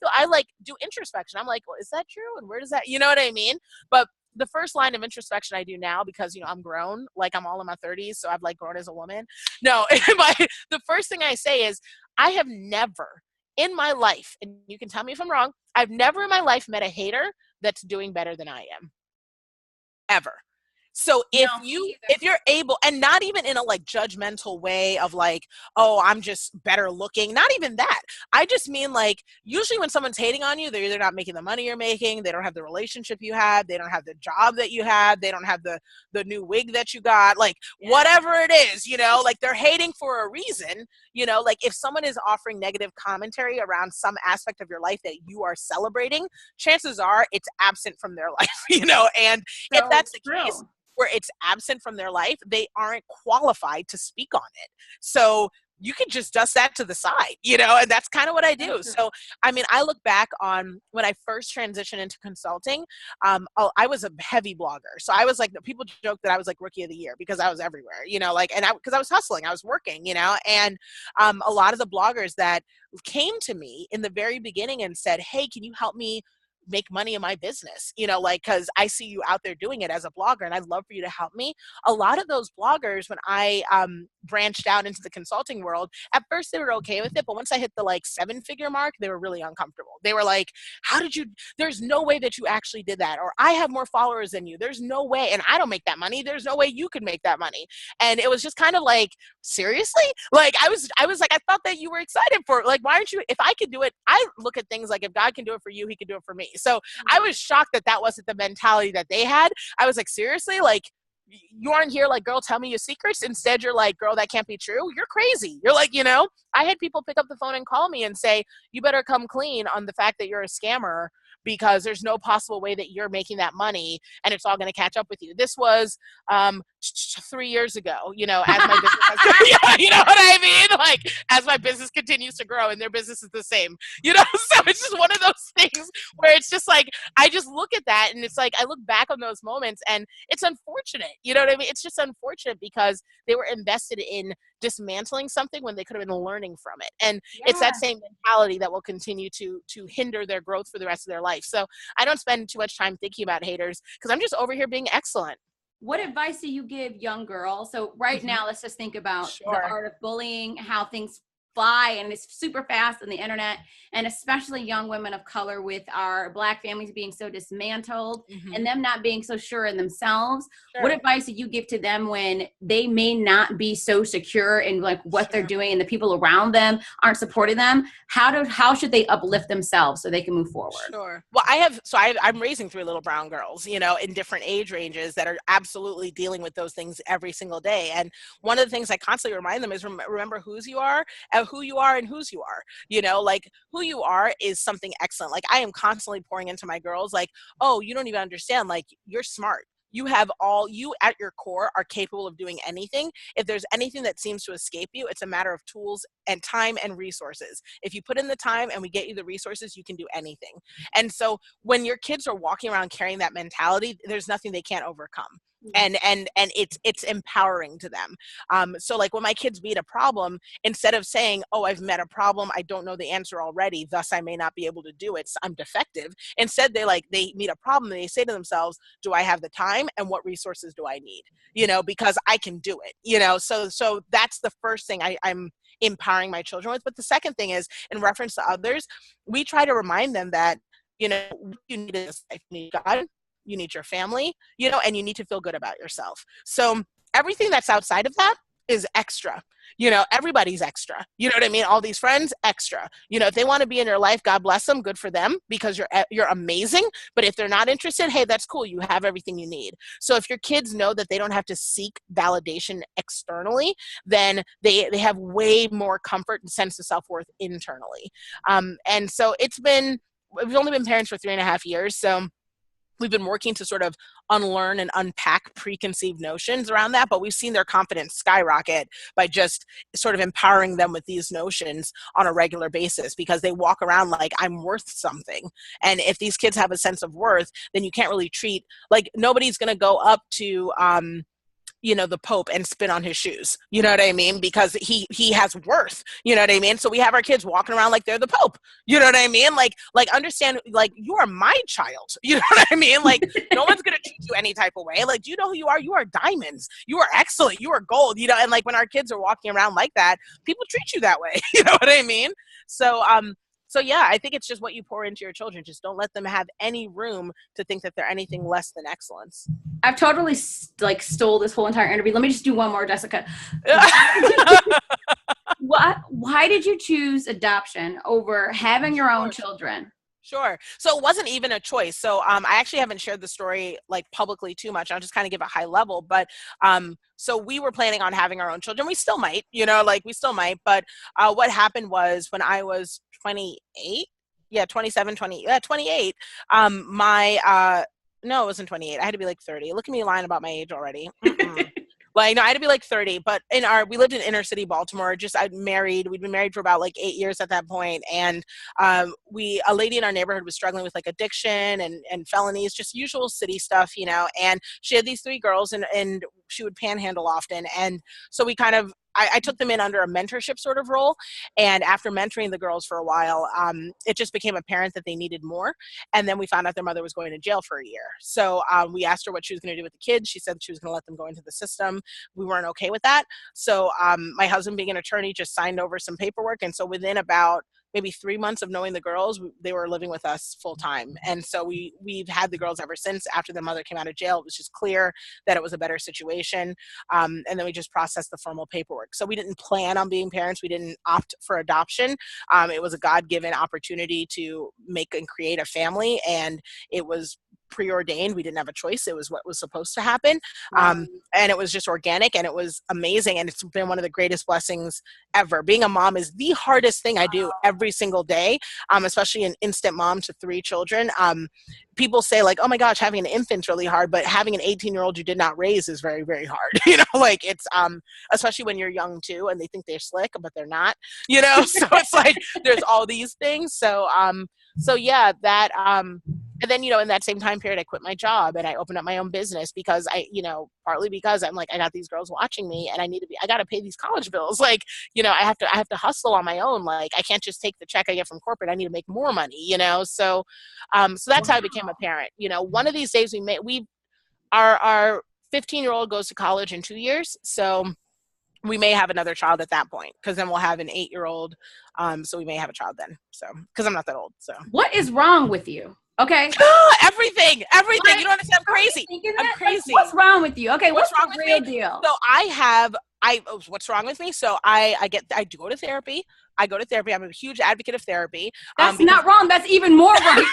I do introspection. I'm well, is that true? And where does that, you know what I mean? But the first line of introspection I do now, because I'm grown, I'm all in my 30s, so I've grown as a woman. No, the first thing I say is, I have never in my life, and you can tell me if I'm wrong, I've never in my life met a hater that's doing better than I am. Ever. So if you're able, and not even in a judgmental way of oh, I'm just better looking, not even that. I just mean usually when someone's hating on you, they're either not making the money you're making, they don't have the relationship you had, they don't have the job that you had, they don't have the new wig that you got, whatever it is, they're hating for a reason, if someone is offering negative commentary around some aspect of your life that you are celebrating, chances are it's absent from their life, and so if that's the case, where it's absent from their life, they aren't qualified to speak on it. So you can just dust that to the side, and that's kind of what I do. So, I look back on when I first transitioned into consulting, I was a heavy blogger. So I was people joke that I was rookie of the year because I was everywhere, because I was hustling, I was working, and a lot of the bloggers that came to me in the very beginning and said, hey, can you help me make money in my business, because I see you out there doing it as a blogger and I'd love for you to help me. A lot of those bloggers, when I branched out into the consulting world, at first they were okay with it, but once I hit the 7-figure mark, they were really uncomfortable. They were how did you, there's no way that you actually did that, or I have more followers than you, there's no way, and I don't make that money, there's no way you could make that money. And it was just kind of seriously? I was I thought that you were excited for it. Why aren't you, if I could do it, I look at things if God can do it for you, he could do it for me. So I was shocked that that wasn't the mentality that they had. I was seriously? You aren't here girl, tell me your secrets. Instead, you're girl, that can't be true. You're crazy. You're I had people pick up the phone and call me and say, you better come clean on the fact that you're a scammer, because there's no possible way that you're making that money and it's all going to catch up with you. This was 3 years ago, as my business has, you know what I mean? As my business continues to grow and their business is the same, so it's just one of those things where it's just I just look at that and it's I look back on those moments and it's unfortunate, you know what I mean? It's just unfortunate because they were invested in dismantling something when they could have been learning from it. And it's that same mentality that will continue to hinder their growth for the rest of their life. So I don't spend too much time thinking about haters because I'm just over here being excellent. What advice do you give young girls? So right now, let's just think about the art of bullying, how things fly and it's super fast on the internet, and especially young women of color with our Black families being so dismantled and them not being so sure in themselves. What advice do you give to them when they may not be so secure in what they're doing and the people around them aren't supporting them? How should they uplift themselves so they can move forward? Sure. Well, I'm raising 3 little brown girls, in different age ranges that are absolutely dealing with those things every single day. And one of the things I constantly remind them is remember whose you are, who you are and whose you are, who you are is something excellent. I am constantly pouring into my girls, oh, you don't even understand, you're smart. You at your core are capable of doing anything. If there's anything that seems to escape you, it's a matter of tools and time and resources. If you put in the time and we get you the resources, you can do anything. And so when your kids are walking around carrying that mentality, there's nothing they can't overcome. and it's empowering to them. So like when my kids meet a problem, instead of saying, oh, I've met a problem, I don't know the answer already, thus I may not be able to do it, so I'm defective. Instead, they meet a problem and they say to themselves, do I have the time, and what resources do I need, because I can do it, so that's the first thing I'm empowering my children with. But the second thing is, in reference to others, we try to remind them that what you need is life. You need God, you need your family, and you need to feel good about yourself. So everything that's outside of that is extra. Everybody's extra. You know what I mean? All these friends, extra. If they want to be in your life, God bless them. Good for them, because you're amazing. But if they're not interested, hey, that's cool. You have everything you need. So if your kids know that they don't have to seek validation externally, then they have way more comfort and sense of self-worth internally. And so we've only been parents for 3.5 years. So we've been working to sort of unlearn and unpack preconceived notions around that, but we've seen their confidence skyrocket by just sort of empowering them with these notions on a regular basis, because they walk around like, I'm worth something. And if these kids have a sense of worth, then you can't really treat, like, nobody's going to go up to, the Pope and spit on his shoes. You know what I mean? Because he has worth. You know what I mean? So we have our kids walking around like they're the Pope. You know what I mean? Like understand, like, you are my child. You know what I mean? Like, no one's gonna treat you any type of way. Like, do you know who you are? You are diamonds. You are excellent. You are gold. And like, when our kids are walking around like that, people treat you that way. You know what I mean? So yeah, I think it's just what you pour into your children. Just don't let them have any room to think that they're anything less than excellence. I've totally stole this whole entire interview. Let me just do one more, Jessica. Why did you choose adoption over having your own children? Sure. So it wasn't even a choice. So I actually haven't shared the story like publicly too much. I'll just kind of give a high level. But so we were planning on having our own children. We still might, we still might. But what happened was, when I was 28, 28, no, it wasn't 28. I had to be like 30. Look at me lying about my age already. Like, no, I had to be like 30, but we lived in inner city Baltimore. We'd been married for about like 8 years at that point. And a lady in our neighborhood was struggling with like addiction and felonies, just usual city stuff, and she had these 3 girls, and she would panhandle often. And so we kind of, I took them in under a mentorship sort of role. And after mentoring the girls for a while, it just became apparent that they needed more. And then we found out their mother was going to jail for a year. So we asked her what she was going to do with the kids. She said she was going to let them go into the system. We weren't okay with that. So my husband, being an attorney, just signed over some paperwork. And so within about maybe 3 months of knowing the girls, they were living with us full time. And so we've had the girls ever since. After the mother came out of jail, it was just clear that it was a better situation. And then we just processed the formal paperwork. So we didn't plan on being parents. We didn't opt for adoption. It was a God-given opportunity to make and create a family. And it was preordained. We didn't have a choice. It was what was supposed to happen. And it was just organic, and it was amazing. And it's been one of the greatest blessings ever. Being a mom is the hardest thing I do every single day, especially an instant mom to 3 children. People say like, oh my gosh, having an infant's really hard, but having an 18-year-old you did not raise is very, very hard. Like, it's, especially when you're young too, and they think they're slick, but they're not, so it's like, there's all these things. So yeah, that, and then, in that same time period, I quit my job and I opened up my own business because partly because I'm like, I got these girls watching me and I got to pay these college bills. Like, I have to hustle on my own. Like, I can't just take the check I get from corporate. I need to make more money, so that's how I became a parent. One of these days our 15-year-old goes to college in 2 years. So we may have another child at that point, because then we'll have an 8-year-old. So we may have a child then. So, because I'm not that old. So what is wrong with you? Okay. Everything. You don't understand. I'm crazy. I'm crazy. Like, what's wrong with you? Okay. What's wrong with me? Deal? So what's wrong with me? So I do go to therapy. I'm a huge advocate of therapy. That's not wrong. That's even more wrong.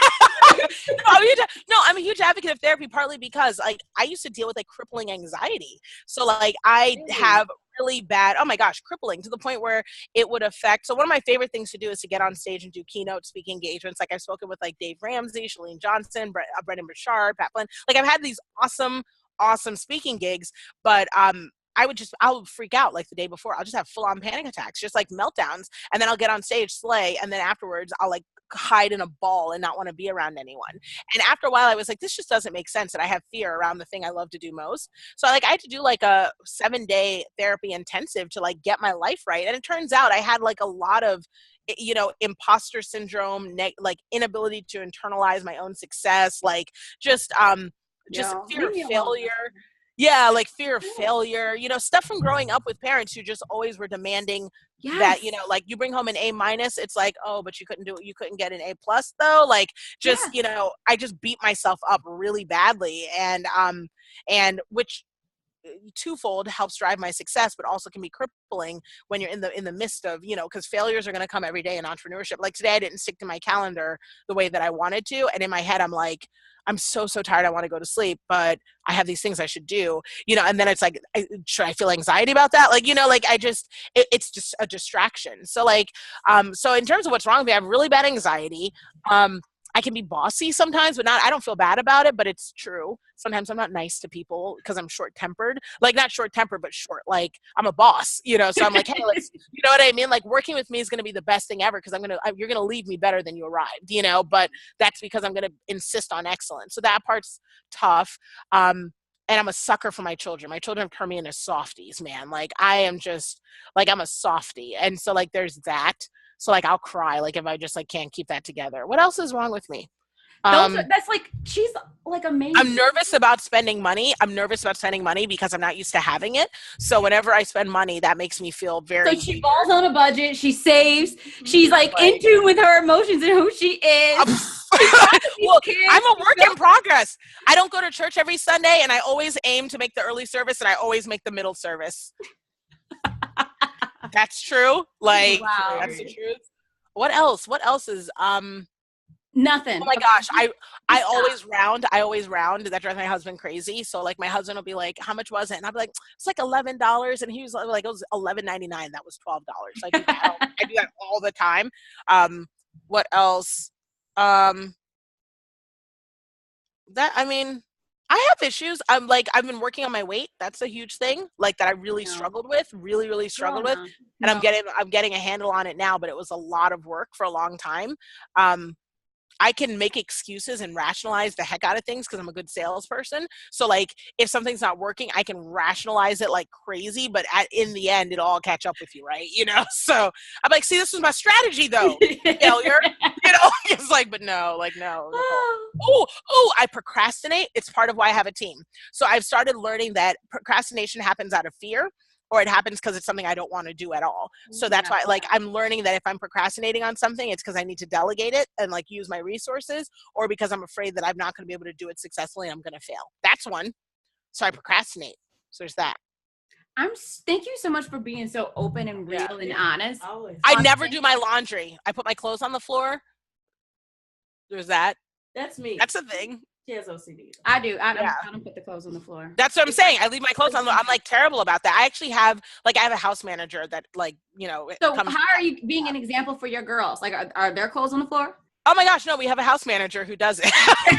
I'm a huge advocate of therapy, partly because like I used to deal with like crippling anxiety. So like I have really bad, oh my gosh, crippling, to the point where it would affect. So one of my favorite things to do is to get on stage and do keynote speaking engagements. Like I've spoken with like Dave Ramsey, Shalene Johnson, Brendan Burchard, Pat Flynn. Like I've had these awesome speaking gigs, but I'll freak out like the day before. I'll just have full on panic attacks, just like meltdowns. And then I'll get on stage, slay. And then afterwards I'll like hide in a ball and not want to be around anyone. And after a while I was like, this just doesn't make sense, that I have fear around the thing I love to do most. So like I had to do like a 7-day therapy intensive to like get my life right. And it turns out I had like a lot of, you know, imposter syndrome, like inability to internalize my own success, like just fear of failure. Yeah, like fear of failure, you know, stuff from growing up with parents who just always were demanding that, you know, like you bring home an A-, it's like, oh, but you couldn't get an A+ though. Like just, you know, I just beat myself up really badly, and which twofold helps drive my success, but also can be crippling when you're in the midst of, you know, because failures are going to come every day in entrepreneurship. Like today I didn't stick to my calendar the way that I wanted to, and in my head I'm like, I'm so tired, I want to go to sleep, but I have these things I should do, you know, and then it's like, should I feel anxiety about that? Like, you know, like it's just a distraction. So like, so in terms of what's wrong with me, I have really bad anxiety. I can be bossy sometimes, but I don't feel bad about it, but it's true. Sometimes I'm not nice to people because I'm short-tempered, like not short-tempered, but short, like I'm a boss, you know? So I'm like, hey, let's, you know what I mean? Like working with me is going to be the best thing ever because you're going to leave me better than you arrived, you know, but that's because I'm going to insist on excellence. So that part's tough. And I'm a sucker for my children. My children have turned me into softies, man. Like I am just like, I'm a softie. And so like, there's that. So like, I'll cry, like if I just like can't keep that together. What else is wrong with me? That's like, she's like amazing. I'm nervous about spending money. Because I'm not used to having it. So whenever I spend money, that makes me feel very. So she falls on a budget. She saves. She's like in tune with her emotions and who she is. Well, I'm a work in progress. I don't go to church every Sunday, and I always aim to make the early service, and I always make the middle service. That's true. Like, wow. That's the truth. What else? What else is nothing? Oh my gosh, I always round. That drives my husband crazy. So like my husband will be like, "How much was it?" And I'll be like, "It's like $11." And he was like, "It was $11.99. That was $12." So I do that. I do that all the time. What else? I have issues. I've been working on my weight. That's a huge thing. Like that I really struggled with, really struggled with. And I'm getting a handle on it now, but it was a lot of work for a long time. I can make excuses and rationalize the heck out of things because I'm a good salesperson. So like if something's not working, I can rationalize it like crazy, but in the end, it'll all catch up with you, right? You know? So I'm like, see, this was my strategy though. Failure, you know? It's like, but no. I procrastinate. It's part of why I have a team. So I've started learning that procrastination happens out of fear, or it happens because it's something I don't want to do at all. So that's why, like, I'm learning that if I'm procrastinating on something, it's because I need to delegate it and like use my resources, or because I'm afraid that I'm not going to be able to do it successfully and I'm going to fail. That's one. So I procrastinate. So there's that. Thank you so much for being so open and real and honest. I never do my laundry. I put my clothes on the floor. There's that. That's me. That's a thing. She has OCD. I do. I don't put the clothes on the floor. That's what I'm saying. I leave my clothes on. I'm like terrible about that. I actually have I have a house manager that like, you know. So how are you being an example for your girls? Like, are their clothes on the floor? Oh my gosh, no, we have a house manager who does it.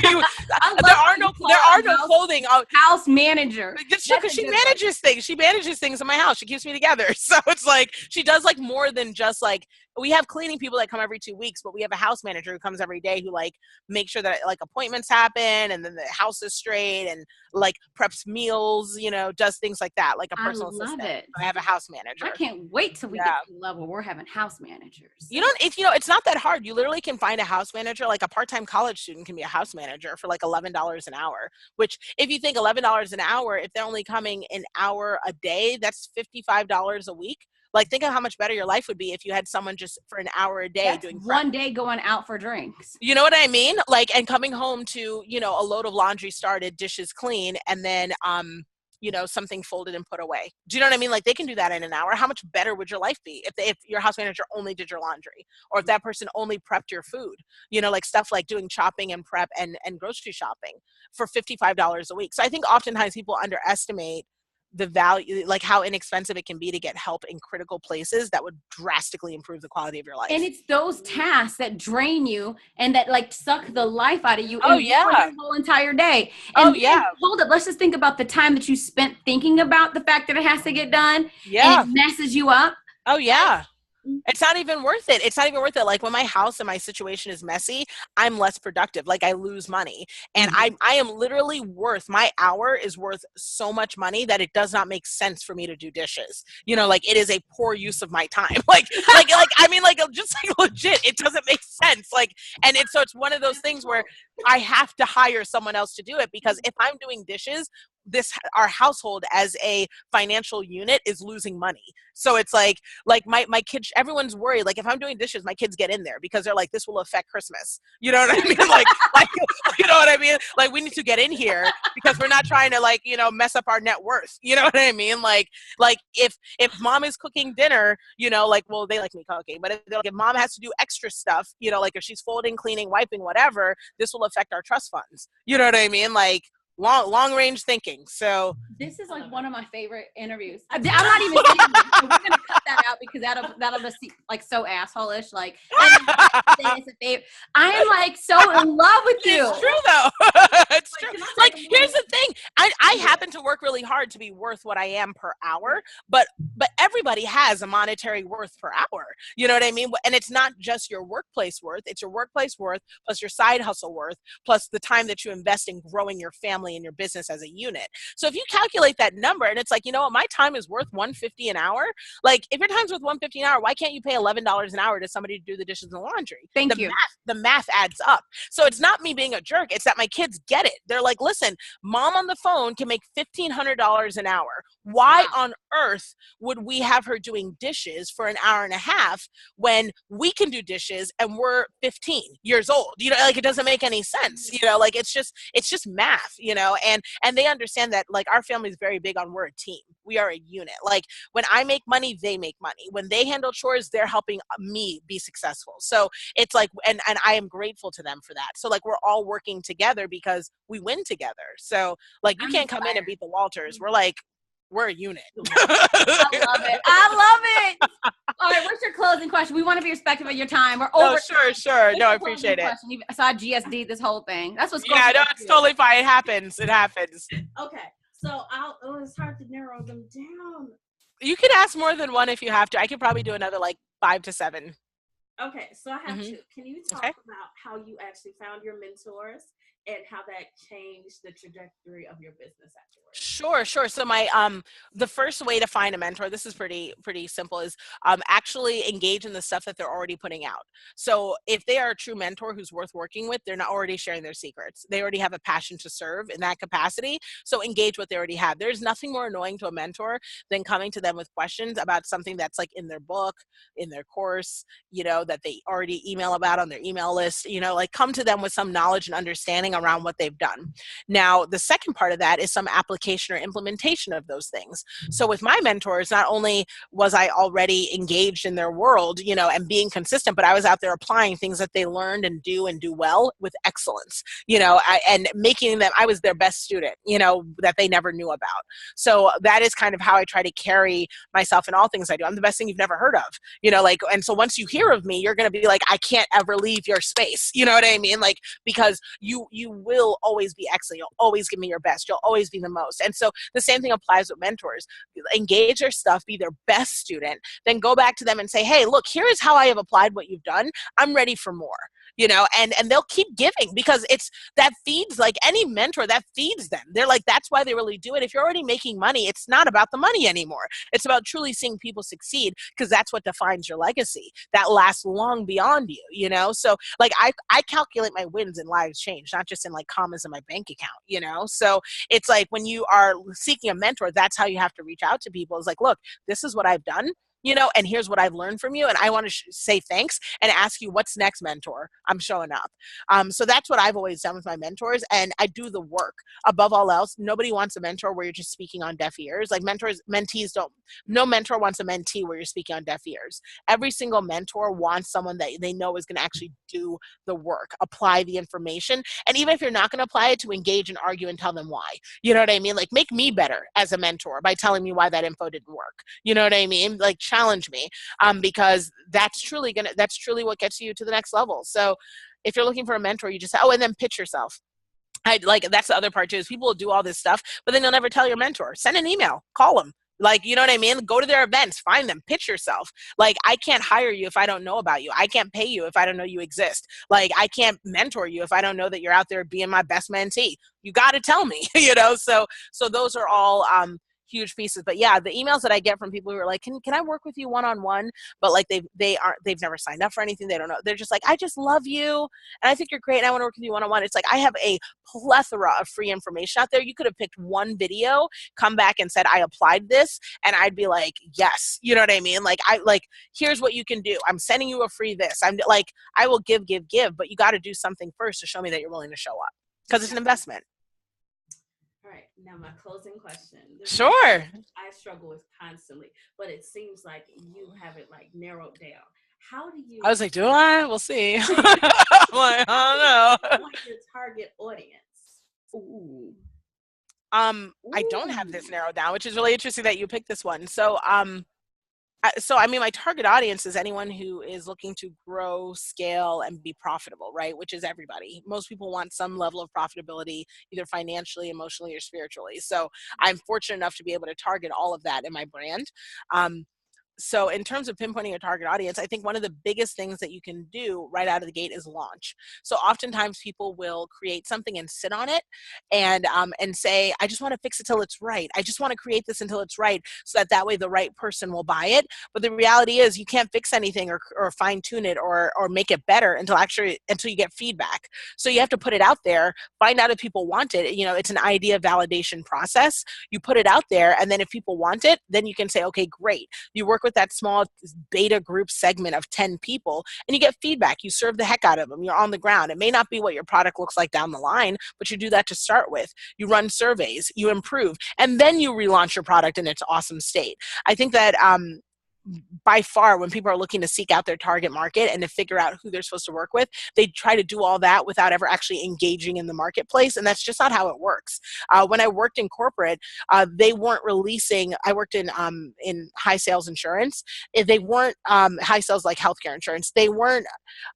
there are no clothing. House manager. Because she manages things. She manages things in my house. She keeps me together. So it's like, she does like more than just like, we have cleaning people that come every 2 weeks, but we have a house manager who comes every day who like makes sure that like appointments happen and then the house is straight and like preps meals, you know, does things like that, like a personal assistant. I love it. I have a house manager. I can't wait till we get to the level we're having house managers. It's not that hard. You literally can find a house manager, like a part-time college student can be a house manager for like $11 an hour, which if you think $11 an hour, if they're only coming an hour a day, that's $55 a week. Like, think of how much better your life would be if you had someone just for an hour a day doing prep. One day going out for drinks. You know what I mean? Like, and coming home to, you know, a load of laundry started, dishes clean, and then, you know, something folded and put away. Do you know what I mean? Like, they can do that in an hour. How much better would your life be if your house manager only did your laundry, or if that person only prepped your food? You know, like stuff like doing shopping and prep and grocery shopping for $55 a week. So I think oftentimes people underestimate the value, like how inexpensive it can be to get help in critical places that would drastically improve the quality of your life. And it's those tasks that drain you and that like suck the life out of you. Oh yeah, the whole entire day. And hold up, let's just think about the time that you spent thinking about the fact that it has to get done. Yeah, and it messes you up. Oh yeah. It's not even worth it. It's not even worth it. Like when my house and my situation is messy, I'm less productive. Like I lose money. And I am literally my hour is worth so much money that it does not make sense for me to do dishes. You know, like it is a poor use of my time. I mean, like just like legit, it doesn't make sense. Like, so it's one of those things where I have to hire someone else to do it, because if I'm doing dishes, our household as a financial unit is losing money. So it's like my kids, everyone's worried. Like if I'm doing dishes, my kids get in there because they're like, this will affect Christmas. You know what I mean? Like, you know what I mean? Like we need to get in here because we're not trying to like, you know, mess up our net worth. You know what I mean? Like if mom is cooking dinner, you know, like, well, they like me cooking, but if mom has to do extra stuff, you know, like if she's folding, cleaning, wiping, whatever, this will affect our trust funds. You know what I mean? Like, long range thinking. So this is like one of my favorite interviews. I'm not even kidding. So we're gonna cut that out because that'll just be like so asshole-ish. Like I am like so in love with you. It's true though. It's true. Like here's the thing. I happen to work really hard to be worth what I am per hour, but everybody has a monetary worth per hour. You know what I mean? And it's not just your workplace worth. It's your workplace worth plus your side hustle worth plus the time that you invest in growing your family and your business as a unit. So if you calculate that number and it's like, you know what, my time is worth $150 an hour. Like if your time's worth $150 an hour, why can't you pay $11 an hour to somebody to do the dishes and laundry? Thank you. The math adds up. So it's not me being a jerk. It's that my kids get it. They're like, listen, mom on the phone can make $1,500 an hour. Why on earth would we have her doing dishes for an hour and a half when we can do dishes and we're 15 years old? You know, like it doesn't make any sense. You know, like it's just math, you know, and they understand that like our family is very big on we're a team. We are a unit. Like when I make money, they make money. When they handle chores, they're helping me be successful. So it's like, and I am grateful to them for that. So like we're all working together because we win together. So like you can't come in and beat the Walters. We're a unit. I love it. All right, what's your closing question? We want to be respectful of your time. We're over. Oh, sure. No, I appreciate it. I saw GSD this whole thing. That's what's going on. Yeah, no, it's totally fine. It happens. Okay, so it's hard to narrow them down. You can ask more than one if you have to. I could probably do another like 5 to 7. Okay, so I have to. Can you talk about how you actually found your mentors and how that changed the trajectory of your business afterwards? Sure. So my the first way to find a mentor, this is pretty simple, is actually engage in the stuff that they're already putting out. So if they are a true mentor who's worth working with, they're not already sharing their secrets. They already have a passion to serve in that capacity. So engage what they already have. There's nothing more annoying to a mentor than coming to them with questions about something that's like in their book, in their course, you know, that they already email about on their email list. You know, like come to them with some knowledge and understanding around what they've done. Now, the second part of that is some application or implementation of those things. So with my mentors, not only was I already engaged in their world, you know, and being consistent, but I was out there applying things that they learned and do well with excellence, you know, and making them, I was their best student, you know, that they never knew about. So that is kind of how I try to carry myself in all things I do. I'm the best thing you've never heard of, you know, like, and so once you hear of me, you're going to be like, I can't ever leave your space. You know what I mean? Like, because you will always be excellent. You'll always give me your best. You'll always be the most. And so the same thing applies with mentors. Engage their stuff, be their best student, then go back to them and say, hey, look, here is how I have applied what you've done. I'm ready for more. You know, and they'll keep giving because it's that feeds, like any mentor, that feeds them. They're like, that's why they really do it. If you're already making money, it's not about the money anymore. It's about truly seeing people succeed, because that's what defines your legacy. That lasts long beyond you, you know? So like I calculate my wins and lives change, not just in like commas in my bank account, you know? So it's like when you are seeking a mentor, that's how you have to reach out to people. It's like, look, this is what I've done. You know, and here's what I've learned from you. And I want to say thanks and ask you, what's next, mentor? I'm showing up. So that's what I've always done with my mentors. And I do the work. Above all else, nobody wants a mentor where you're just speaking on deaf ears. Like mentees don't, no mentor wants a mentee where you're speaking on deaf ears. Every single mentor wants someone that they know is going to actually do the work, apply the information. And even if you're not going to apply it, to engage and argue and tell them why. You know what I mean? Like make me better as a mentor by telling me why that info didn't work. You know what I mean? Like challenge me, because that's truly what gets you to the next level. So if you're looking for a mentor, you just say, oh, and then pitch yourself. That's the other part too, is people will do all this stuff, but then you'll never tell your mentor. Send an email, call them, Like, you know what I mean? Go to their events, find them, pitch yourself. Like, I can't hire you if I don't know about you. I can't pay you if I don't know you exist. Like, I can't mentor you if I don't know that you're out there being my best mentee. You got to tell me, you know? So those are all huge pieces. But yeah, the emails that I get from people who are like, can I work with you one-on-one? But like they've never signed up for anything. They don't know. They're just like, I just love you and I think you're great and I want to work with you one-on-one. It's like, I have a plethora of free information out there. You could have picked one video, come back and said, I applied this, and I'd be like, yes. You know what I mean? Like, here's what you can do. I'm sending you a free this. I'm like, I will give, but you got to do something first to show me that you're willing to show up, because it's an investment. All right, now my closing question. Sure. I struggle with constantly, but it seems like you have it like narrowed down. How do you? I was like, do I? We'll see. I'm like, I don't know. Your target audience. Ooh. I don't have this narrowed down, which is really interesting that you picked this one. So, I mean, my target audience is anyone who is looking to grow, scale, and be profitable, right? Which is everybody. Most people want some level of profitability, either financially, emotionally, or spiritually. So I'm fortunate enough to be able to target all of that in my brand. So in terms of pinpointing a target audience, I think one of the biggest things that you can do right out of the gate is launch. So oftentimes people will create something and sit on it and say, I just want to fix it till it's right. I just want to create this until it's right, so that way the right person will buy it. But the reality is you can't fix anything or fine tune it or make it better until you get feedback. So you have to put it out there, find out if people want it. You know, it's an idea validation process. You put it out there, and then if people want it, then you can say, okay, great. You work with that small beta group segment of 10 people and you get feedback. You serve the heck out of them. You're on the ground. It may not be what your product looks like down the line, but you do that to start with. You run surveys, you improve, and then you relaunch your product in its awesome state. I think that by far, when people are looking to seek out their target market and to figure out who they're supposed to work with, they try to do all that without ever actually engaging in the marketplace. And that's just not how it works. When I worked in corporate, they weren't releasing, I worked in high sales insurance. They weren't high sales like healthcare insurance. They weren't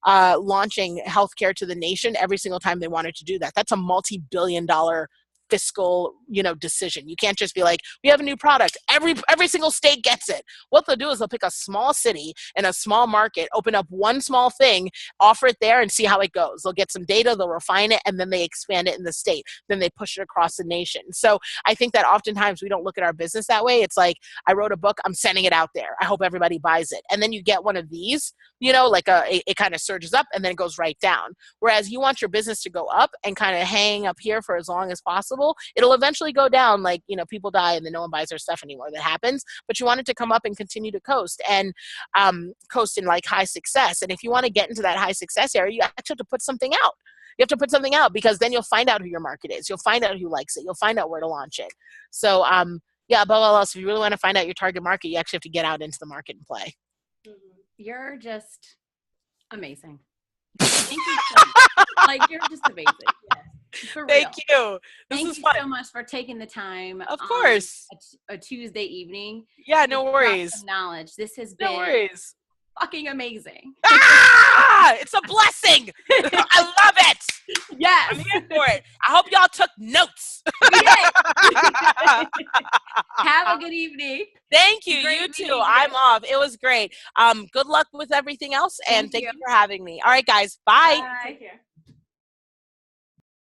launching healthcare to the nation every single time they wanted to do that. That's a multi-billion-dollar fiscal, decision. You can't just be like, we have a new product. Every single state gets it. What they'll do is they'll pick a small city and a small market, open up one small thing, offer it there, and see how it goes. They'll get some data, they'll refine it, and then they expand it in the state. Then they push it across the nation. So I think that oftentimes we don't look at our business that way. It's like, I wrote a book, I'm sending it out there. I hope everybody buys it. And then you get one of these, it kind of surges up and then it goes right down. Whereas you want your business to go up and kind of hang up here for as long as possible. It'll eventually go down, like, people die and then no one buys their stuff anymore. That happens. But you want it to come up and continue to coast and coast in like high success. And if you want to get into that high success area, you actually have to put something out. You have to put something out, because then you'll find out who your market is. You'll find out who likes it. You'll find out where to launch it. So above all else, if you really want to find out your target market, you actually have to get out into the market and play. You're just amazing. Thank you so much. Like, you're just amazing. Yes. For real. Thank you. Thank you so much for taking the time. Of course. A Tuesday evening. Yeah, no worries. Knowledge. This has been fucking amazing. It's a blessing. I love it. Yes. I'm here for it. I hope y'all took notes. Have a good evening. Thank you. You too. I'm off. It was great. Good luck with everything else, and thank you for having me. All right, guys. Bye. Take care.